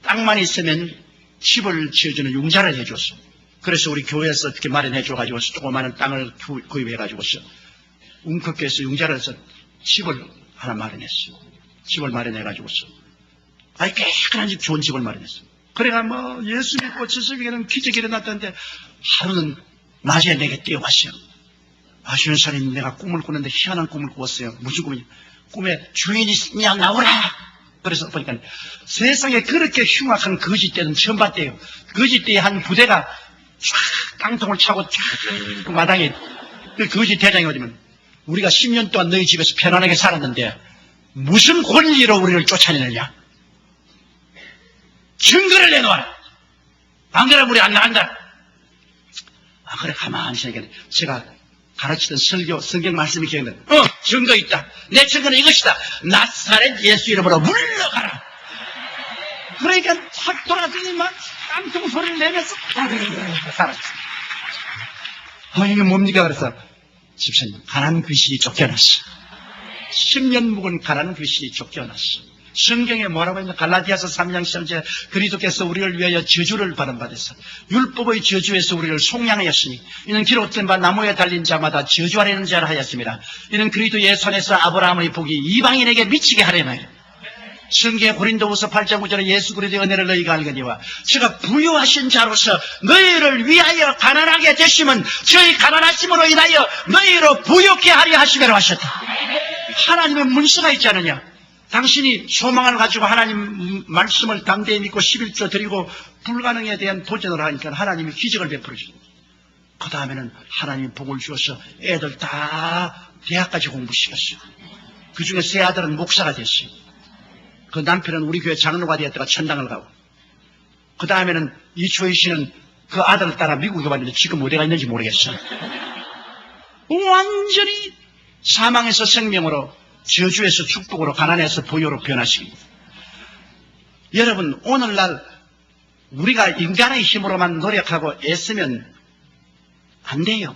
땅만 있으면 집을 지어주는 융자를 해줬어. 그래서 우리 교회에서 어떻게 마련해줘가지고 조그마한 땅을 구입해가지고서 응급회에서 융자를 해서 집을 하나 마련했어. 집을 마련해가지고서 아이 깨끗한 집 좋은 집을 마련했어. 그래가 뭐 예수 믿고 지수에게는 기적이 일어났다는데 하루는 낮에 내게 뛰어왔어요. 아시는 내가 꿈을 꾸는데 희한한 꿈을 꾸었어요. 무슨 꿈이냐. 꿈에 주인이 그냥 나오라. 그래서 보니까 세상에 그렇게 흉악한 거짓대는 처음 봤대요. 거짓대에 한 부대가 쫙 깡통을 차고 쫙 그 마당에 그 거짓 대장이 오면 우리가 10년 동안 너희 집에서 편안하게 살았는데 무슨 권리로 우리를 쫓아내느냐. 증거를 내놓아라. 안 그러면 우리 안 나간다. 아 그래 가만히 생각해. 제가 가르치던 성경 말씀이 기억나. 증거 있다. 내 증거는 이것이다. 나사렛 예수 이름으로 물러가라. 그러니까 확 돌아더니 막 깡통 소리를 내면서 살았어. 이게 뭡니까? 그래서 집사님 가난 귀신이 쫓겨났어. 10년 묵은 가난 귀신이 쫓겨났어. 성경에 뭐라고 했냐. 갈라디아서 3장 10절 그리스도께서 우리를 위하여 저주를 받은받아서 율법의 저주에서 우리를 속량하였으니 이는 기록된 바 나무에 달린 자마다 저주 아래는 자라 하였습니다. 이는 그리스도 예수 안에서 아브라함의 복이 이방인에게 미치게 하려나요. 성경의 고린도후서 8장 9절에 예수 그리스도의 은혜를 너희가 알거니와 제가 부유하신 자로서 너희를 위하여 가난하게 되시면 저희 가난하심으로 인하여 너희로 부유케 하려 하시매로 하셨다. 하나님의 문서가 있지 않느냐. 당신이 소망을 가지고 하나님 말씀을 담대히 믿고 11조 드리고 불가능에 대한 도전을 하니까 하나님이 기적을 베풀어 주십니다. 그 다음에는 하나님이 복을 주어서 애들 다 대학까지 공부시켰어요. 그 중에 세 아들은 목사가 됐어요. 그 남편은 우리 교회 장로가 되었다가 천당을 가고, 그 다음에는 이초희 씨는 그 아들을 따라 미국에 왔는데 지금 어디가 있는지 모르겠어요. 완전히 사망에서 생명으로, 저주에서 축복으로, 가난에서 부유로 변하십니다. 여러분, 오늘날 우리가 인간의 힘으로만 노력하고 애쓰면 안 돼요.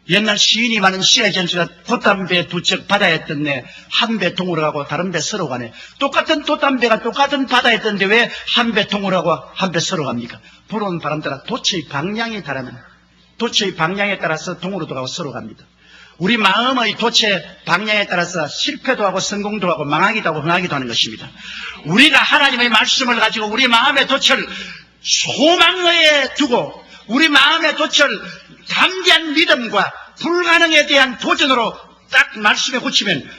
옛날 시인이 많은 시의 전수가 돛담배 두 척 바다에 떴네. 한 배 동으로 가고 다른 배 서로 가네. 똑같은 돛담배가 똑같은 바다에 떴는데 왜 한 배 동으로 가고 한 배 서로 갑니까? 불어오는 바람 따라 돛의 방향에 따르면, 돛의 방향에 따라서 동으로도 가고 서로 갑니다. 우리 마음의 돛의 방향에 따라서 실패도 하고 성공도 하고 망하기도 하고 흥하기도 하는 것입니다. 우리가 하나님의 말씀을 가지고 우리 마음의 돛을 소망에 두고 우리 마음의 돛을 담대한 믿음과 불가능에 대한 도전으로 딱 말씀에 붙이면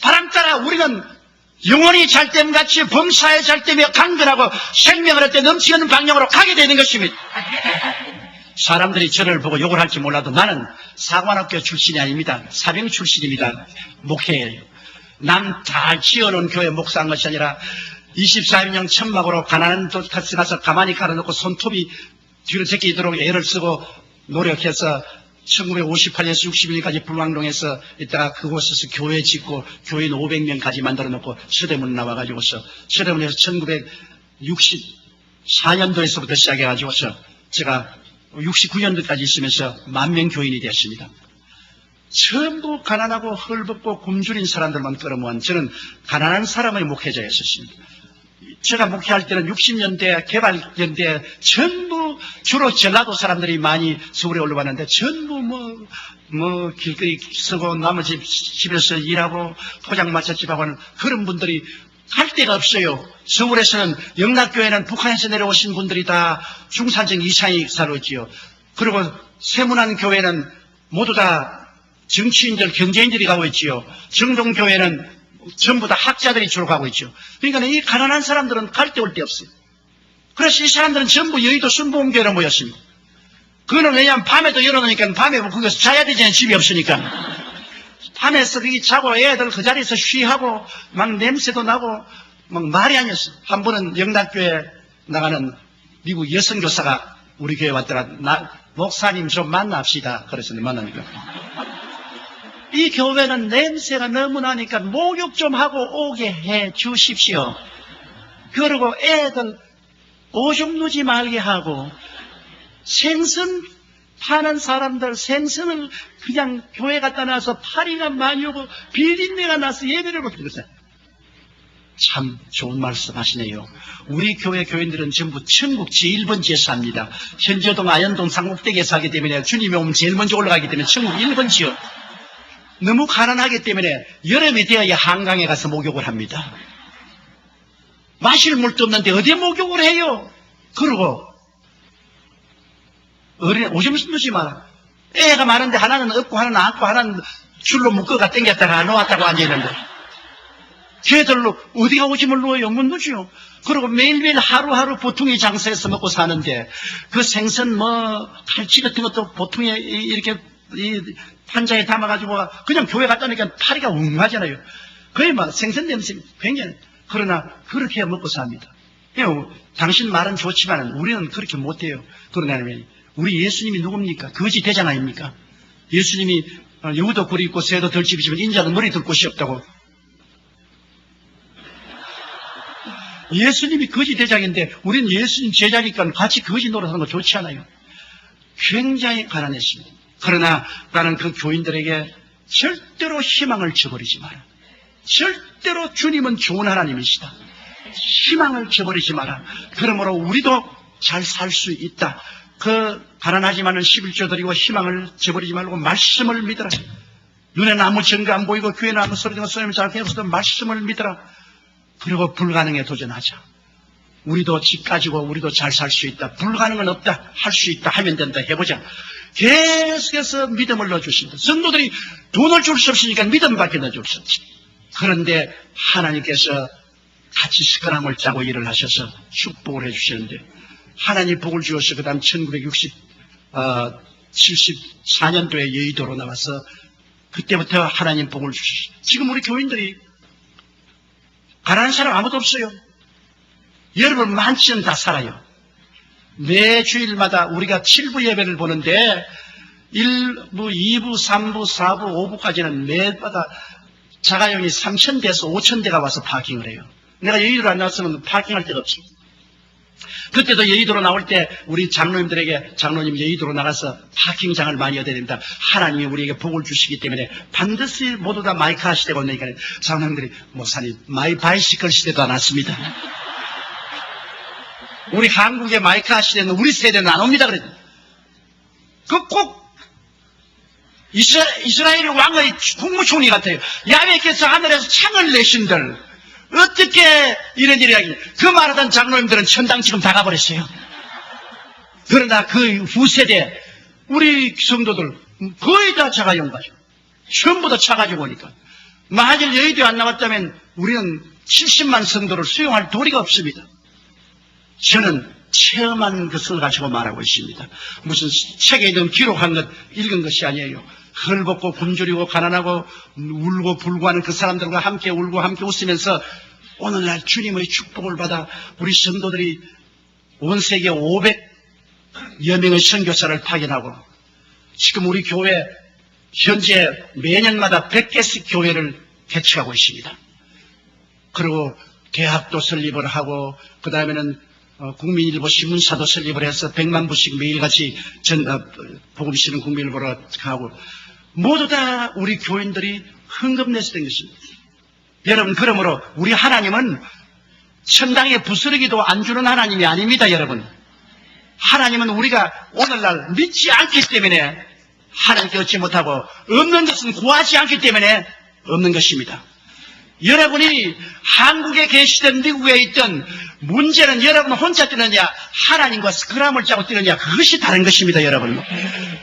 바람 따라 우리는 영혼이 잘됨같이 범사에 잘되며 강건하고 생명을 할 때 넘치는 방향으로 가게 되는 것입니다. 사람들이 저를 보고 욕을 할지 몰라도 나는 사관학교 출신이 아닙니다. 사병 출신입니다. 목회예요. 남 잘 지어놓은 교회 목사한 것이 아니라 24인용 천막으로 가난한 돛에 가서 가만히 깔아놓고 손톱이 뒤로 제끼도록 애를 쓰고 노력해서 1958년에서 61년까지 불광동에서 있다가 그곳에서 교회 짓고 교인 500명까지 만들어 놓고 서대문 나와가지고서 서대문에서 1964년도에서부터 시작해가지고서 제가 69년도까지 있으면서 10,000명 교인이 되었습니다. 전부 가난하고 헐벗고 굶주린 사람들만 끌어모은 저는 가난한 사람의 목회자였었습니다. 제가 목회할 때는 60년대 개발연대 전부 주로 전라도 사람들이 많이 서울에 올라왔는데 전부 길거리 서고 나머지 집에서 일하고 포장마차집하고 하는 그런 분들이 갈 데가 없어요. 서울에서는 영락교회는 북한에서 내려오신 분들이 다 중산층 이상이 살았지요. 그리고 세문안 교회는 모두 다 정치인들, 경제인들이 가고 있지요. 정동교회는 전부 다 학자들이 주로 가고 있죠. 그러니까 이 가난한 사람들은 갈 데 올 데 없어요. 그래서 이 사람들은 전부 여의도 순복음교회로 모였습니다. 그거는 왜냐하면 밤에도 열어놓으니까 밤에 거기서 자야 되잖아요. 집이 없으니까. 밤에서 거기 자고 애들 그 자리에서 쉬하고 막 냄새도 나고 막 말이 아니었어. 한 번은 영락교회 나가는 미국 여성교사가 우리 교회 왔더라. 목사님 좀 만납시다. 그래서 만나니까. 이 교회는 냄새가 너무 나니까 목욕 좀 하고 오게 해 주십시오. 그리고 애들 오줌 누지 말게 하고 생선 파는 사람들 생선을 그냥 교회 갖다 놔서 파리가 많이 오고 비린내가 나서 예배를 못 드렸어요. 참 좋은 말씀 하시네요. 우리 교회 교인들은 전부 천국 제1번지에 삽니다. 현저동, 아현동, 상록댁에 사기 때문에 주님이 오면 제일 먼저 올라가기 때문에 천국 1번지요. 너무 가난하기 때문에 여름이 되어야 한강에 가서 목욕을 합니다. 마실 물도 없는데 어디에 목욕을 해요? 그리고 어린애 오줌 누지 마라. 애가 많은데 하나는 없고 하나는 안고 하나는 줄로 묶어가 당겼다가 놓았다고 앉아있는데 걔들로 어디가 오줌을 누워요? 못 누지요. 그리고 매일매일 하루하루 보통의 장사에서 먹고 사는데 그 생선 갈치 같은 것도 보통에 이렇게 판자에 담아가지고 그냥 교회 갔다 오니까 파리가 웅하잖아요. 거의 막 생선 냄새 굉장히. 그러나 그렇게 먹고 삽니다. 당신 말은 좋지만 우리는 그렇게 못해요. 그러나 우리 예수님이 누굽니까? 거지 대장 아닙니까? 예수님이 여우도 굴이 있고 새도 덜집이지만 인자는 머리 들 곳이 없다고. 예수님이 거지 대장인데 우리는 예수님 제자니까 같이 거지 노릇하는 거 좋지 않아요. 굉장히 가난했습니다. 그러나 나는 그 교인들에게 절대로 희망을 저버리지 마라. 절대로 주님은 좋은 하나님이시다. 희망을 저버리지 마라. 그러므로 우리도 잘 살 수 있다. 그 가난하지만은 11조 드리고 희망을 저버리지 말고 말씀을 믿어라. 눈에는 아무 증거 안 보이고 귀에는 아무 소리 듣는 소리를 잘 들어도 말씀을 믿어라. 그리고 불가능에 도전하자. 우리도 집 가지고 우리도 잘 살 수 있다. 불가능은 없다. 할 수 있다. 하면 된다. 해보자. 계속해서 믿음을 넣어주신다. 성도들이 돈을 줄 수 없으니까 믿음밖에 넣어줄 수 없지. 그런데 하나님께서 같이 스크람을 짜고 일을 하셔서 축복을 해주시는데 하나님 복을 주어서 그 다음 1974년도에 여의도로 나와서 그때부터 하나님 복을 주셨어요. 지금 우리 교인들이 가난한 사람 아무도 없어요. 여러분 많지는 다 살아요. 매 주일마다 우리가 7부 예배를 보는데 1부, 2부, 3부, 4부, 5부까지는 매일마다 자가용이 3,000대에서 5,000대가 와서 파킹을 해요. 내가 여의도로 안 나왔으면 파킹할 데가 없어요. 그때도 여의도로 나올 때 우리 장로님들에게 장로님 여의도로 나가서 파킹장을 많이 얻어야 됩니다. 하나님이 우리에게 복을 주시기 때문에 반드시 모두 다 마이카 시대가 오니까 장로님들이 목사님 마이 바이시클 시대도 안 왔습니다. 우리 한국의 마이카 시대는 우리 세대는 안 옵니다. 그래. 그 꼭 이스라엘 왕의 국무총리 같아요. 야훼께서 하늘에서 창을 내신들 어떻게 이런 일이 하겠냐. 그 말하던 장로님들은 천당 지금 다 가버렸어요. 그러나 그 후세대 우리 성도들 거의 다 자가용 가죠. 전부 다 차 가지고 오니까 만일 여의도에 안 나왔다면 우리는 70만 성도를 수용할 도리가 없습니다. 저는 체험한 것을 가지고 말하고 있습니다. 무슨 책에 있는 기록한 것 읽은 것이 아니에요. 헐벗고 굶주리고 가난하고 울고 불고 하는 그 사람들과 함께 울고 함께 웃으면서 오늘날 주님의 축복을 받아 우리 성도들이 온 세계 500여 명의 선교사를 파견하고 지금 우리 교회 현재 매년마다 100개씩 교회를 개척하고 있습니다. 그리고 대학도 설립을 하고 그 다음에는 국민일보 신문사도 설립을 해서 100만 부씩 매일같이 복음 쓰는 국민일보로 하고 모두 다 우리 교인들이 헌금 내서 된 것입니다. 여러분 그러므로 우리 하나님은 천당에 부스러기도 안 주는 하나님이 아닙니다, 여러분. 하나님은 우리가 오늘날 믿지 않기 때문에 하나님께 얻지 못하고 없는 것은 구하지 않기 때문에 없는 것입니다. 여러분이 한국에 계시든 미국에 있든 문제는 여러분 혼자 뛰느냐 하나님과 스크럼을 짜고 뛰느냐 그것이 다른 것입니다, 여러분.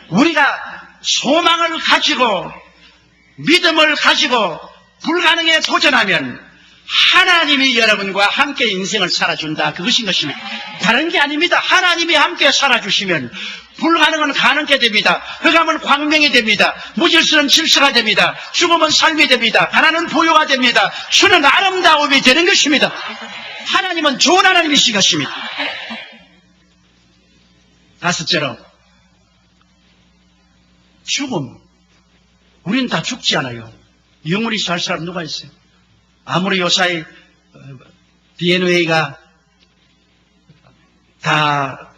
우리가 소망을 가지고 믿음을 가지고 불가능에 도전하면 하나님이 여러분과 함께 인생을 살아준다. 그것인 것입니다. 다른 게 아닙니다. 하나님이 함께 살아주시면 불가능은 가능하게 됩니다. 흑암은 광명이 됩니다. 무질서는 질서가 됩니다. 죽음은 삶이 됩니다. 가난은 보유가 됩니다. 주는 아름다움이 되는 것입니다. 하나님은 좋은 하나님이신 것입니다. 다섯째로 죽음. 우리는 다 죽지 않아요. 영원히 살 사람 누가 있어요? 아무리 요사이 DNA가 다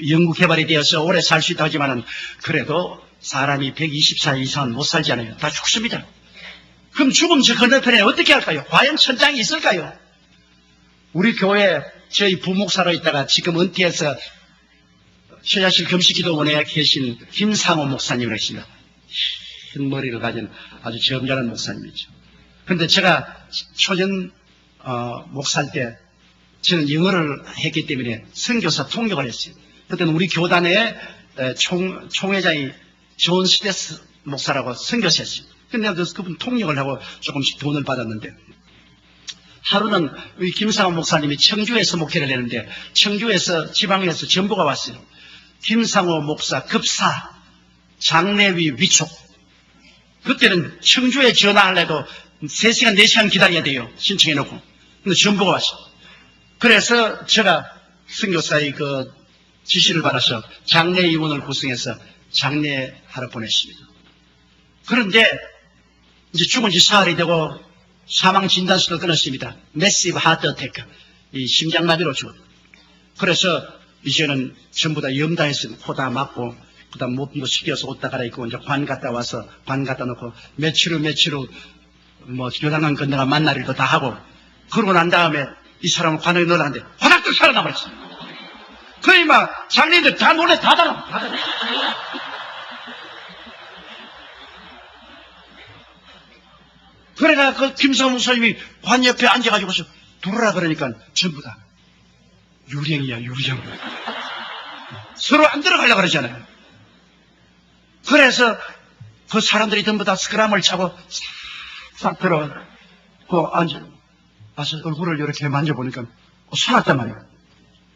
연구 개발이 되어서 오래 살 수 있다고 하지만은 그래도 사람이 120살 이상은 못 살잖아요. 다 죽습니다. 그럼 죽음 저 건너편에 어떻게 할까요? 과연 천장이 있을까요? 우리 교회 저희 부목사로 있다가 지금 은퇴해서 처자실 금식기도원에 계신 김상호 목사님이라고 계십니다. 흰 머리를 가진 아주 점잖은 목사님이죠. 그런데 제가 초년 목사일 때 저는 영어를 했기 때문에 선교사 통역을 했어요. 그때는 우리 교단의 총회장이 존 스테스 목사라고 선교사였어요. 그런데 그분 통역을 하고 조금씩 돈을 받았는데 하루는 우리 김상호 목사님이 청주에서 목회를 했는데 청주에서 지방에서 전보가 왔어요. 김상호 목사 급사 장례위 위촉. 그때는 청주에 전화하려도 3시간, 4시간 기다려야 돼요. 신청해놓고. 근데 전보가 왔어. 그래서 제가 선교사의 그 지시를 받아서 장례위원을 구성해서 장례하러 보냈습니다. 그런데 이제 죽은 지 사흘이 되고 사망 진단서를 끊었습니다. 매시브 하트 어태크. 이 심장마비로 죽었다. 그래서 이제는 전부 다 염다했으면 코 다 막고 그 다음 몸도 씻겨서 옷 다 갈아입고 이제 관 갔다 와서 관 갖다 놓고 며칠 후 뭐 요단강 건너가 만날 일도 다 하고 그러고 난 다음에 이 사람을 관에 넣으라는데 화닥도 살아나버렸어. 거의 막 장례인들 다 놀래 다 달아. 그래가 그 김성호 목사님이 관 옆에 앉아가지고서 들어라 그러니까 전부 다 유령이야 유령. 서로 안 들어가려고 그러잖아요. 그래서 그 사람들이 전부 다 스크럼을 차고 싹 들어가고 와서 얼굴을 이렇게 만져보니까 살았단 말이에요.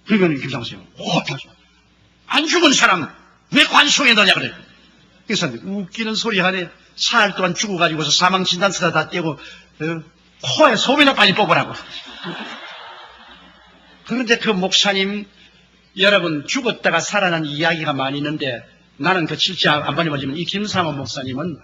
그러면 김상호 선생님 안 죽은 사람 왜 관속에 넣냐 그래요. 그래서 웃기는 소리 하네. 사흘 동안 죽어가지고서 사망진단서다 다 떼고 코에 소변을 빨리 뽑으라고. 그런데 그 목사님 여러분 죽었다가 살아난 이야기가 많이 있는데 나는 그 실제 안 봐지만 이 김상호 목사님은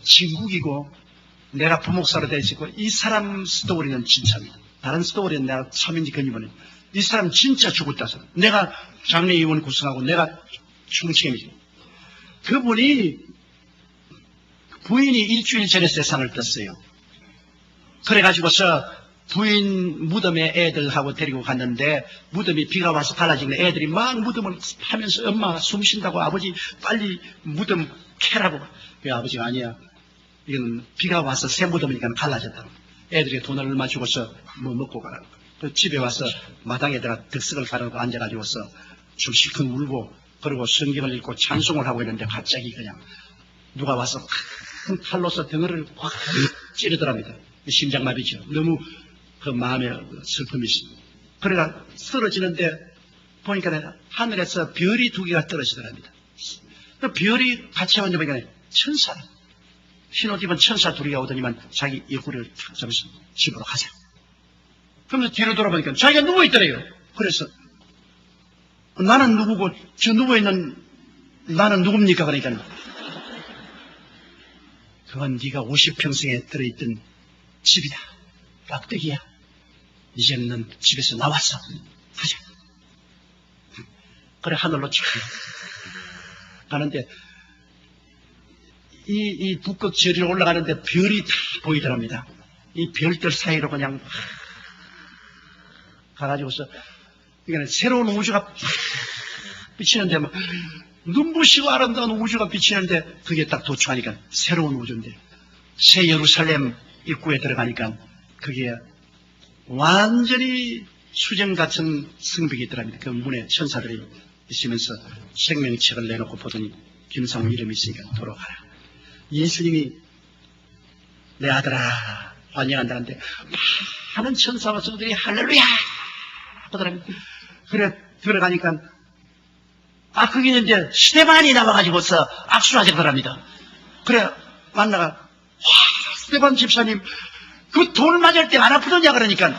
진국이고 내가 부목사로 되어 있고 이 사람 스토리는 진짜입니다. 다른 스토리는 내가 참인지 건지모르. 이 사람 진짜 죽었다. 내가 장례위원 구성하고 내가 충책임이지. 그분이 부인이 일주일 전에 세상을 떴어요. 그래가지고서 부인 무덤에 애들하고 데리고 갔는데 무덤이 비가 와서 갈라지는 애들이 막 무덤을 하면서 엄마가 숨 쉰다고 아버지 빨리 무덤 캐라고. 그 아버지가 아니야. 이건 비가 와서 새 무덤이니까 갈라졌다고. 애들이 돈을 얼마 주고서 뭐 먹고 가라고. 또 집에 와서 마당에다가 득석을 가르고 앉아가지고서 좀 실컷 울고 그리고 성경을 읽고 찬송을 하고 있는데 갑자기 그냥 누가 와서 큰 칼로서 등을 확 찌르더랍니다. 심장마비죠. 너무 그 마음에 슬픔이 있습니다. 그래가 쓰러지는데 보니까 하늘에서 별이 2개가 떨어지더랍니다. 그 별이 같이 왔는데 보니까 천사. 흰옷 입은 천사 2이가 오더니만 자기 옆구리를 탁 잡아서 집으로 가자. 그러면서 뒤로 돌아보니까 자기가 누워있더래요. 그래서 나는 누구고 저 누워있는 나는 누굽니까? 그러니까 그건 네가 50평생에 들어있던 집이다. 깍두기야. 이제는 넌 집에서 나왔어. 가자. 그래 하늘로 쭉 가는데 이 북극 저리로 올라가는데 별이 다 보이더랍니다. 이 별들 사이로 그냥 가가지고서 이거는 새로운 우주가 비치는데 뭐 눈부시고 아름다운 우주가 비치는데 그게 딱 도착하니까 새로운 우주인데 새 예루살렘 입구에 들어가니까 그게 완전히 수정 같은 성벽이 있더랍니다. 그 문에 천사들이 있으면서 생명책을 내놓고 보더니 김상우 이름이 있으니까 돌아가라. 예수님이 내 아들아 환영한다는데 많은 천사와 성들이 할렐루야 하더랍니다. 그래 들어가니까 거기는 이제 스테반이 나와가지고서 악수를 하더랍니다. 그래 만나가 와 스테반 집사님 그 돌 맞을 때 안 아프더냐 그러니까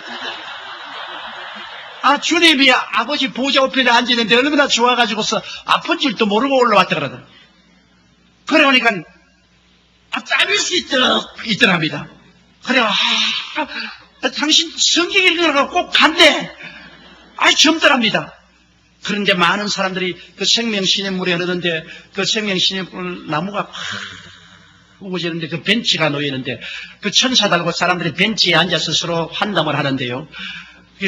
주님이 아버지 보좌 우편에 앉았는데 얼마나 좋아가지고서 아픈 줄도 모르고 올라왔다 그러더라. 그러니까 땀이 있더랍니다. 그래 당신 성경 읽으라고 꼭 간대. 젊더랍니다. 그런데 많은 사람들이 그 생명신의 물에 흐르는데 그 생명신의 물 나무가 우거지는데 그 벤치가 놓이는데 그 천사들과 사람들이 벤치에 앉아서 서로 환담을 하는데요.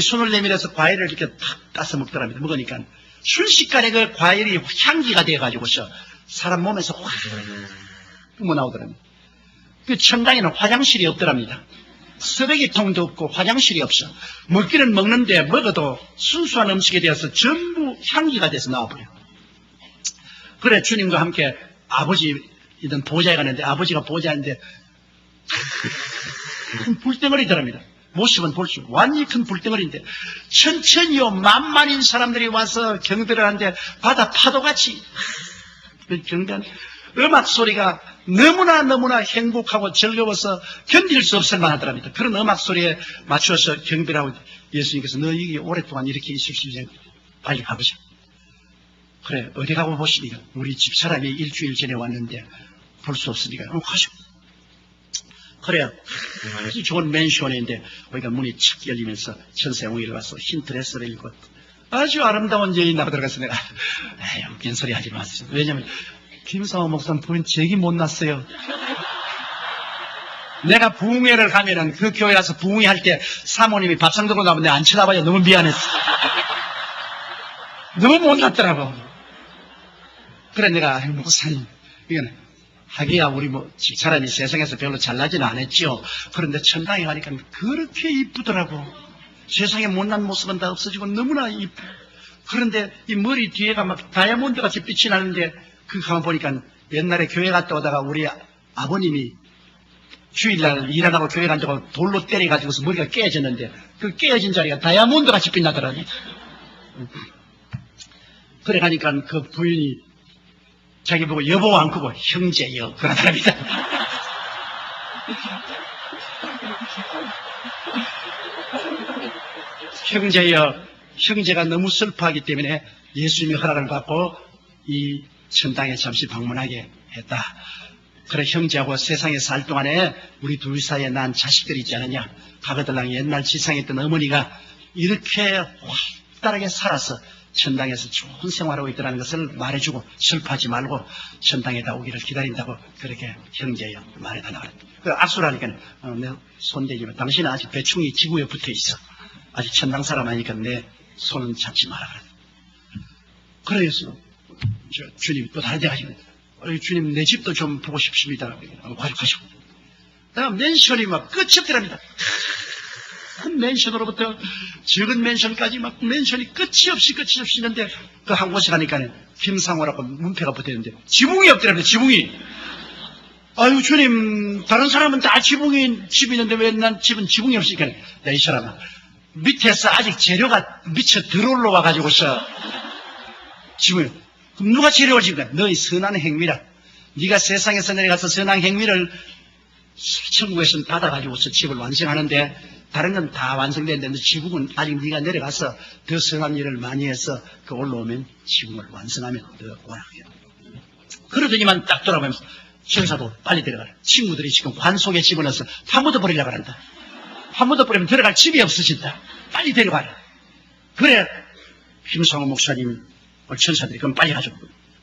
손을 내밀어서 과일을 이렇게 탁 따서 먹더랍니다. 먹으니까 순식간에 그 과일이 향기가 돼가지고서 사람 몸에서 확 뿜어나오더랍니다. 그 천당에는 화장실이 없더랍니다. 쓰레기통도 없고 화장실이 없어. 먹기는 먹는데 먹어도 순수한 음식에 대해서 전부 향기가 돼서 나와버려요. 그래 주님과 함께 아버지이던 보좌에 가는데 아버지가 보좌인데 큰 불덩어리더랍니다. 모습은 볼수록 완전히 큰 불덩어리인데 천천히요 만만인 사람들이 와서 경배를 하는데 바다 파도같이 경배한 음악 소리가 너무나 행복하고 즐거워서 견딜 수 없을 만하더랍니다. 그런 음악 소리에 맞춰서 경배를 하고 예수님께서 너 여기 오랫동안 이렇게 있을 수 있냐 빨리 가보자. 그래 어디 가고 보시니까 우리 집사람이 일주일 전에 왔는데 볼 수 없으니까 가시오. 그래요. 아주 좋은 맨션에 있는데 거기가 문이 착 열리면서 천사용이를 와서 흰 드레스를 입고 아주 아름다운 여인 나고 들어가서 내가 웃긴 소리 하지 마세요. 왜냐면 김상호 목사님 부인 제기 못 났어요. 내가 부흥회를 가면은 그 교회 가서 부흥회 할 때 사모님이 밥상 들고 나오면 내가 안 쳐다봐요. 너무 미안했어. 너무 못 났더라고. 그래 내가 목사님 이거는 하기야 우리 집사람이 세상에서 별로 잘나지는 않았죠. 그런데 천당에 가니까 그렇게 이쁘더라고. 세상에 못난 모습은 다 없어지고 너무나 이쁘. 그런데 이 머리 뒤에가 막 다이아몬드 같이 빛이 나는데 그 가만 보니까 옛날에 교회 갔다 오다가 우리 아버님이 주일날 일하다가 교회 간다고 돌로 때려가지고서 머리가 깨졌는데 그 깨어진 자리가 다이아몬드 같이 빛나더라고요. 그래 가니까 그 부인이 자기 보고 여보 안 크고 형제여 그러더랍니다. 형제여 형제가 너무 슬퍼하기 때문에 예수님이 허락을 받고 이 천당에 잠시 방문하게 했다. 그래 형제하고 세상에 살 동안에 우리 둘 사이에 난 자식들이 있지 않느냐. 가베들랑 옛날 지상에 있던 어머니가 이렇게 활달하게 살아서 천당에서 좋은 생활하고 있다는 것을 말해주고 슬퍼하지 말고 천당에다 오기를 기다린다고 그렇게 형제여 말해달라고 그랬다. 그 악수를 하니까 내 손대지만 당신은 아직 배충이 지구에 붙어 있어. 아직 천당 사람 아니니까 내 손은 잡지 마라 그랬다. 그래서 주님 또 다른 데 가시면 주님 내 집도 좀 보고 싶습니다. 가지고 다음 맨션이 막 끝이 없더랍니다. 큰 맨션으로부터 적은 맨션까지 막 맨션이 끝이 없이 있는데 그 한 곳에 가니까 김상호라고 문패가 붙어있는데 지붕이 없더랍니다. 지붕이. 아유 주님 다른 사람은 다 집이 있는데 왜 난 집은 지붕이 없으니까 야 이 사람아 밑에서 아직 재료가 미쳐 들어올라 와가지고서 지붕이 그럼 누가 재료를 지금 너희 선한 행위라. 네가 세상에서 내려가서 선한 행위를 천국에서 받아가지고서 집을 완성하는데 다른 건 다 완성됐는데 지붕은 아직 네가 내려가서 더 선한 일을 많이 해서 그 올라오면 지붕을 완성하면 더 원하게. 그러더니만 딱 돌아보면서 천사도 빨리 들어가라. 친구들이 지금 관 속에 집어넣어서 파묻어 버리려고 한다. 파묻어 버리면 들어갈 집이 없어진다. 빨리 데려가라. 그래 김상호 목사님 천사들이 그럼 빨리 가죠.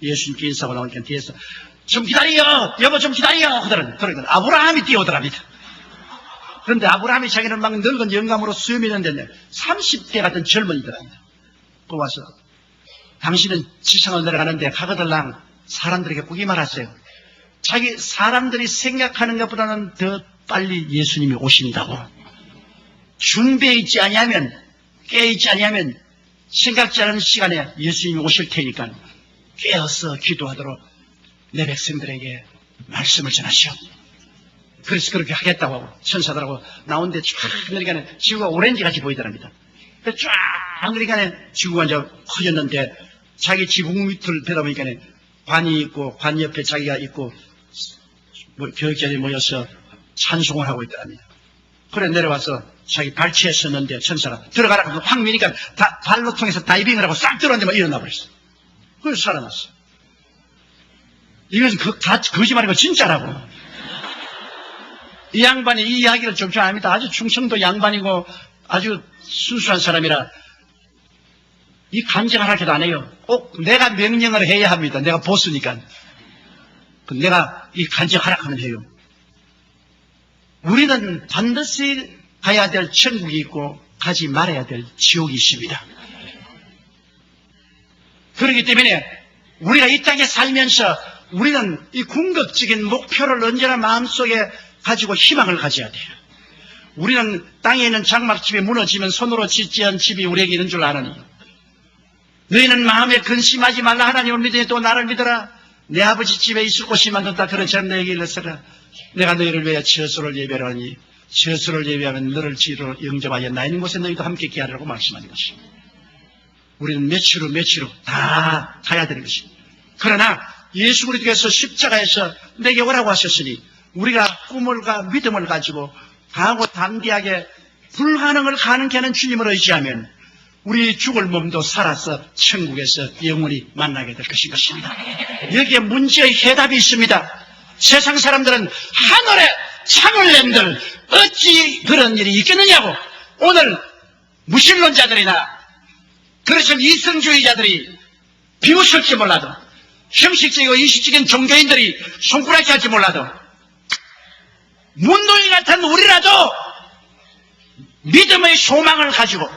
예수님께 인사하고 나오니까 뒤에서 좀 기다려 여보 좀 기다려 하더라고요. 그러니까 아브라함이 뛰어오더랍니다. 그런데 아브라함이 자기는 막 늙은 영감으로 수염이 있는데 30대 같은 젊은이들한테 와서 당신은 지상을 내려가는데 가거들랑 사람들에게 꾸기 말하세요. 자기 사람들이 생각하는 것보다는 더 빨리 예수님이 오신다고. 준비해 있지 아니하면, 깨어있지 아니하면 생각지 않은 시간에 예수님이 오실 테니까 깨어서 기도하도록 내 백성들에게 말씀을 전하시오. 그래서 그렇게 하겠다고 하고 천사들하고 나오는데 쫙 그러니까 지구가 오렌지같이 보이더랍니다. 쫙 그러니까 지구가 이제 커졌는데 자기 지붕 밑을 들어보니까 관이 있고 관 옆에 자기가 있고 교육자들이 모여서 찬송을 하고 있더랍니다. 그래 내려와서 자기 발치에 섰는데 천사가 들어가라고 확 미니까 발로 통해서 다이빙을 하고 싹 들어왔는데 막 일어나 버렸어. 그래서 살아났어. 이것은 다 거짓말이고 진짜라고. 이 양반이 이 이야기를 좀 잘 압니다. 아주 충성도 양반이고 아주 순수한 사람이라 이 간증을 할 때도 안 해요. 꼭 내가 명령을 해야 합니다. 내가 보스니까. 내가 이 간증하라 하면 해요. 우리는 반드시 가야 될 천국이 있고 가지 말아야 될 지옥이 있습니다. 그렇기 때문에 우리가 이 땅에 살면서 우리는 이 궁극적인 목표를 언제나 마음속에 가지고 희망을 가져야 돼요. 우리는 땅에 있는 장막집이 무너지면 손으로 짓지 않은 집이 우리에게 있는 줄 아느니 너희는 마음에 근심하지 말라. 하나님을 믿으니 또 나를 믿어라. 내 아버지 집에 있을 곳이 만든다. 그런처럼 너에게 일렀으라. 내가 너희를 위해 처소를 예배하니 처소를 예배하면 너를 지로 영접하여 나 있는 곳에 너희도 함께 있게 하라고 말씀하는 것입니다. 우리는 며칠 후 다 가야 되는 것입니다. 그러나 예수 그리스도께서 십자가에서 내게 오라고 하셨으니 우리가 꿈을과 믿음을 가지고 강하고 담대하게 불가능을 가능케 하는 주님을 의지하면 우리 죽을 몸도 살아서 천국에서 영원히 만나게 될 것입니다. 여기에 문제의 해답이 있습니다. 세상 사람들은 하늘에 창을 낸들 어찌 그런 일이 있겠느냐고 오늘 무신론자들이나 그렇지만 이성주의자들이 비웃을지 몰라도 형식적이고 이식적인 종교인들이 손가락질 할지 몰라도 문둥이 같은 우리라도 믿음의 소망을 가지고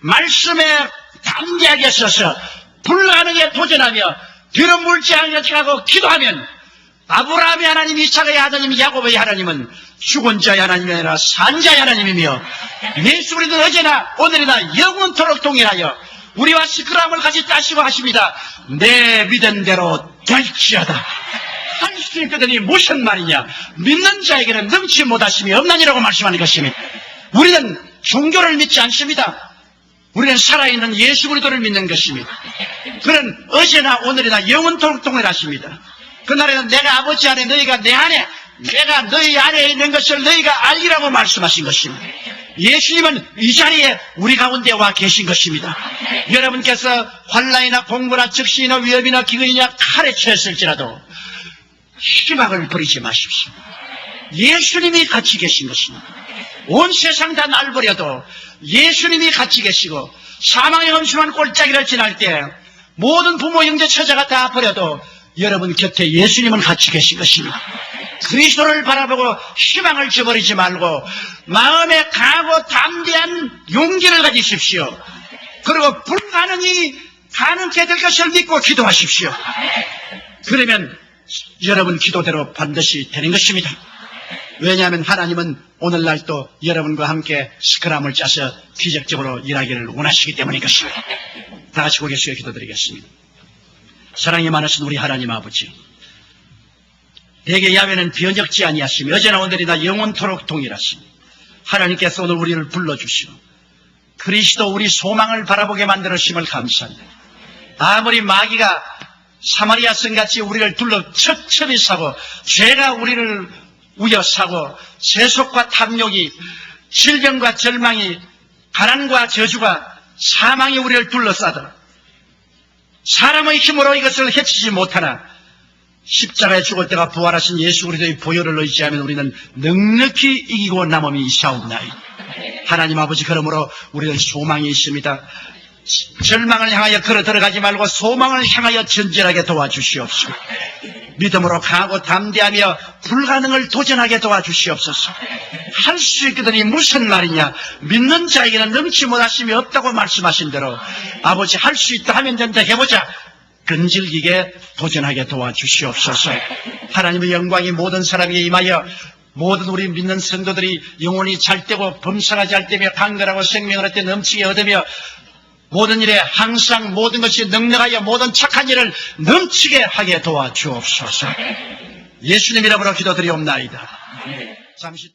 말씀에 담대하게 서서 불가능에 도전하며 뒤로 물지 않으려고 기도하면 아브라함의 하나님, 이삭의 하나님, 야곱의 하나님은 죽은 자의 하나님이 아니라 산 자의 하나님이며 예수 그리스도는 어제나 오늘이나 영원토록 동일하여 우리와 시크함을 같이 따시고 하십니다. 내 믿은 대로 될지어다. 할 수 있거든이 무슨 말이냐. 믿는 자에게는 능치 못하심이 없나니라고 말씀하는 것입니다. 우리는 종교를 믿지 않습니다. 우리는 살아있는 예수 그리스도를 믿는 것입니다. 그는 어제나 오늘이나 영원토록 동일하십니다. 그날에는 내가 아버지 안에 너희가 내 안에 내가 너희 안에 있는 것을 너희가 알리라고 말씀하신 것입니다. 예수님은 이 자리에 우리 가운데 와 계신 것입니다. 여러분께서 환난이나 공고나 적신이나 위협이나 기근이나 칼에 처했을지라도 희망을 버리지 마십시오. 예수님이 같이 계신 것입니다. 온 세상 다 날 버려도 예수님이 같이 계시고 사망의 험심한 골짜기를 지날 때 모든 부모 형제 처자가 다 버려도 여러분 곁에 예수님은 같이 계신 것입니다. 그리스도를 바라보고 희망을 저버리지 말고 마음에 강하고 담대한 용기를 가지십시오. 그리고 불가능이 가능케 될 것을 믿고 기도하십시오. 그러면 여러분 기도대로 반드시 되는 것입니다. 왜냐하면 하나님은 오늘날 또 여러분과 함께 스크럼을 짜서 기적적으로 일하기를 원하시기 때문인 것입니다. 다 같이 고개 숙여 기도드리겠습니다. 사랑이 많으신 우리 하나님 아버지, 대개 야훼는 변혁지 아니하시며 어제나 오늘이나 영원토록 동일하시니 하나님께서 오늘 우리를 불러주시고 그리스도 우리 소망을 바라보게 만들으심을 감사합니다. 아무리 마귀가 사마리아 성같이 우리를 둘러 첩첩이 사고 죄가 우리를 우여사고 세속과 탐욕이 질병과 절망이 가난과 저주가 사망이 우리를 둘러싸도록 사람의 힘으로 이것을 해치지 못하나 십자가에 죽을 때가 부활하신 예수 그리스도의 보혈을 의지하면 우리는 넉넉히 이기고 남음이 있사옵나이다. 하나님 아버지, 그러므로 우리는 소망이 있습니다. 절망을 향하여 걸어 들어가지 말고 소망을 향하여 전진하게 도와주시옵소서. 믿음으로 강하고 담대하며 불가능을 도전하게 도와주시옵소서. 할 수 있거든이 무슨 말이냐? 믿는 자에게는 넘치 못하심이 없다고 말씀하신 대로 아버지 할 수 있다 하면 된다 해보자. 끈질기게 도전하게 도와주시옵소서. 하나님의 영광이 모든 사람에게 임하여 모든 우리 믿는 성도들이 영혼이 잘되고 범상하지 않되며 강건하고 생명을 얻되 넘치게 얻으며 모든 일에 항상 모든 것이 능력하여 모든 착한 일을 넘치게 하게 도와주옵소서. 예수님 이름으로 기도드리옵나이다. 잠시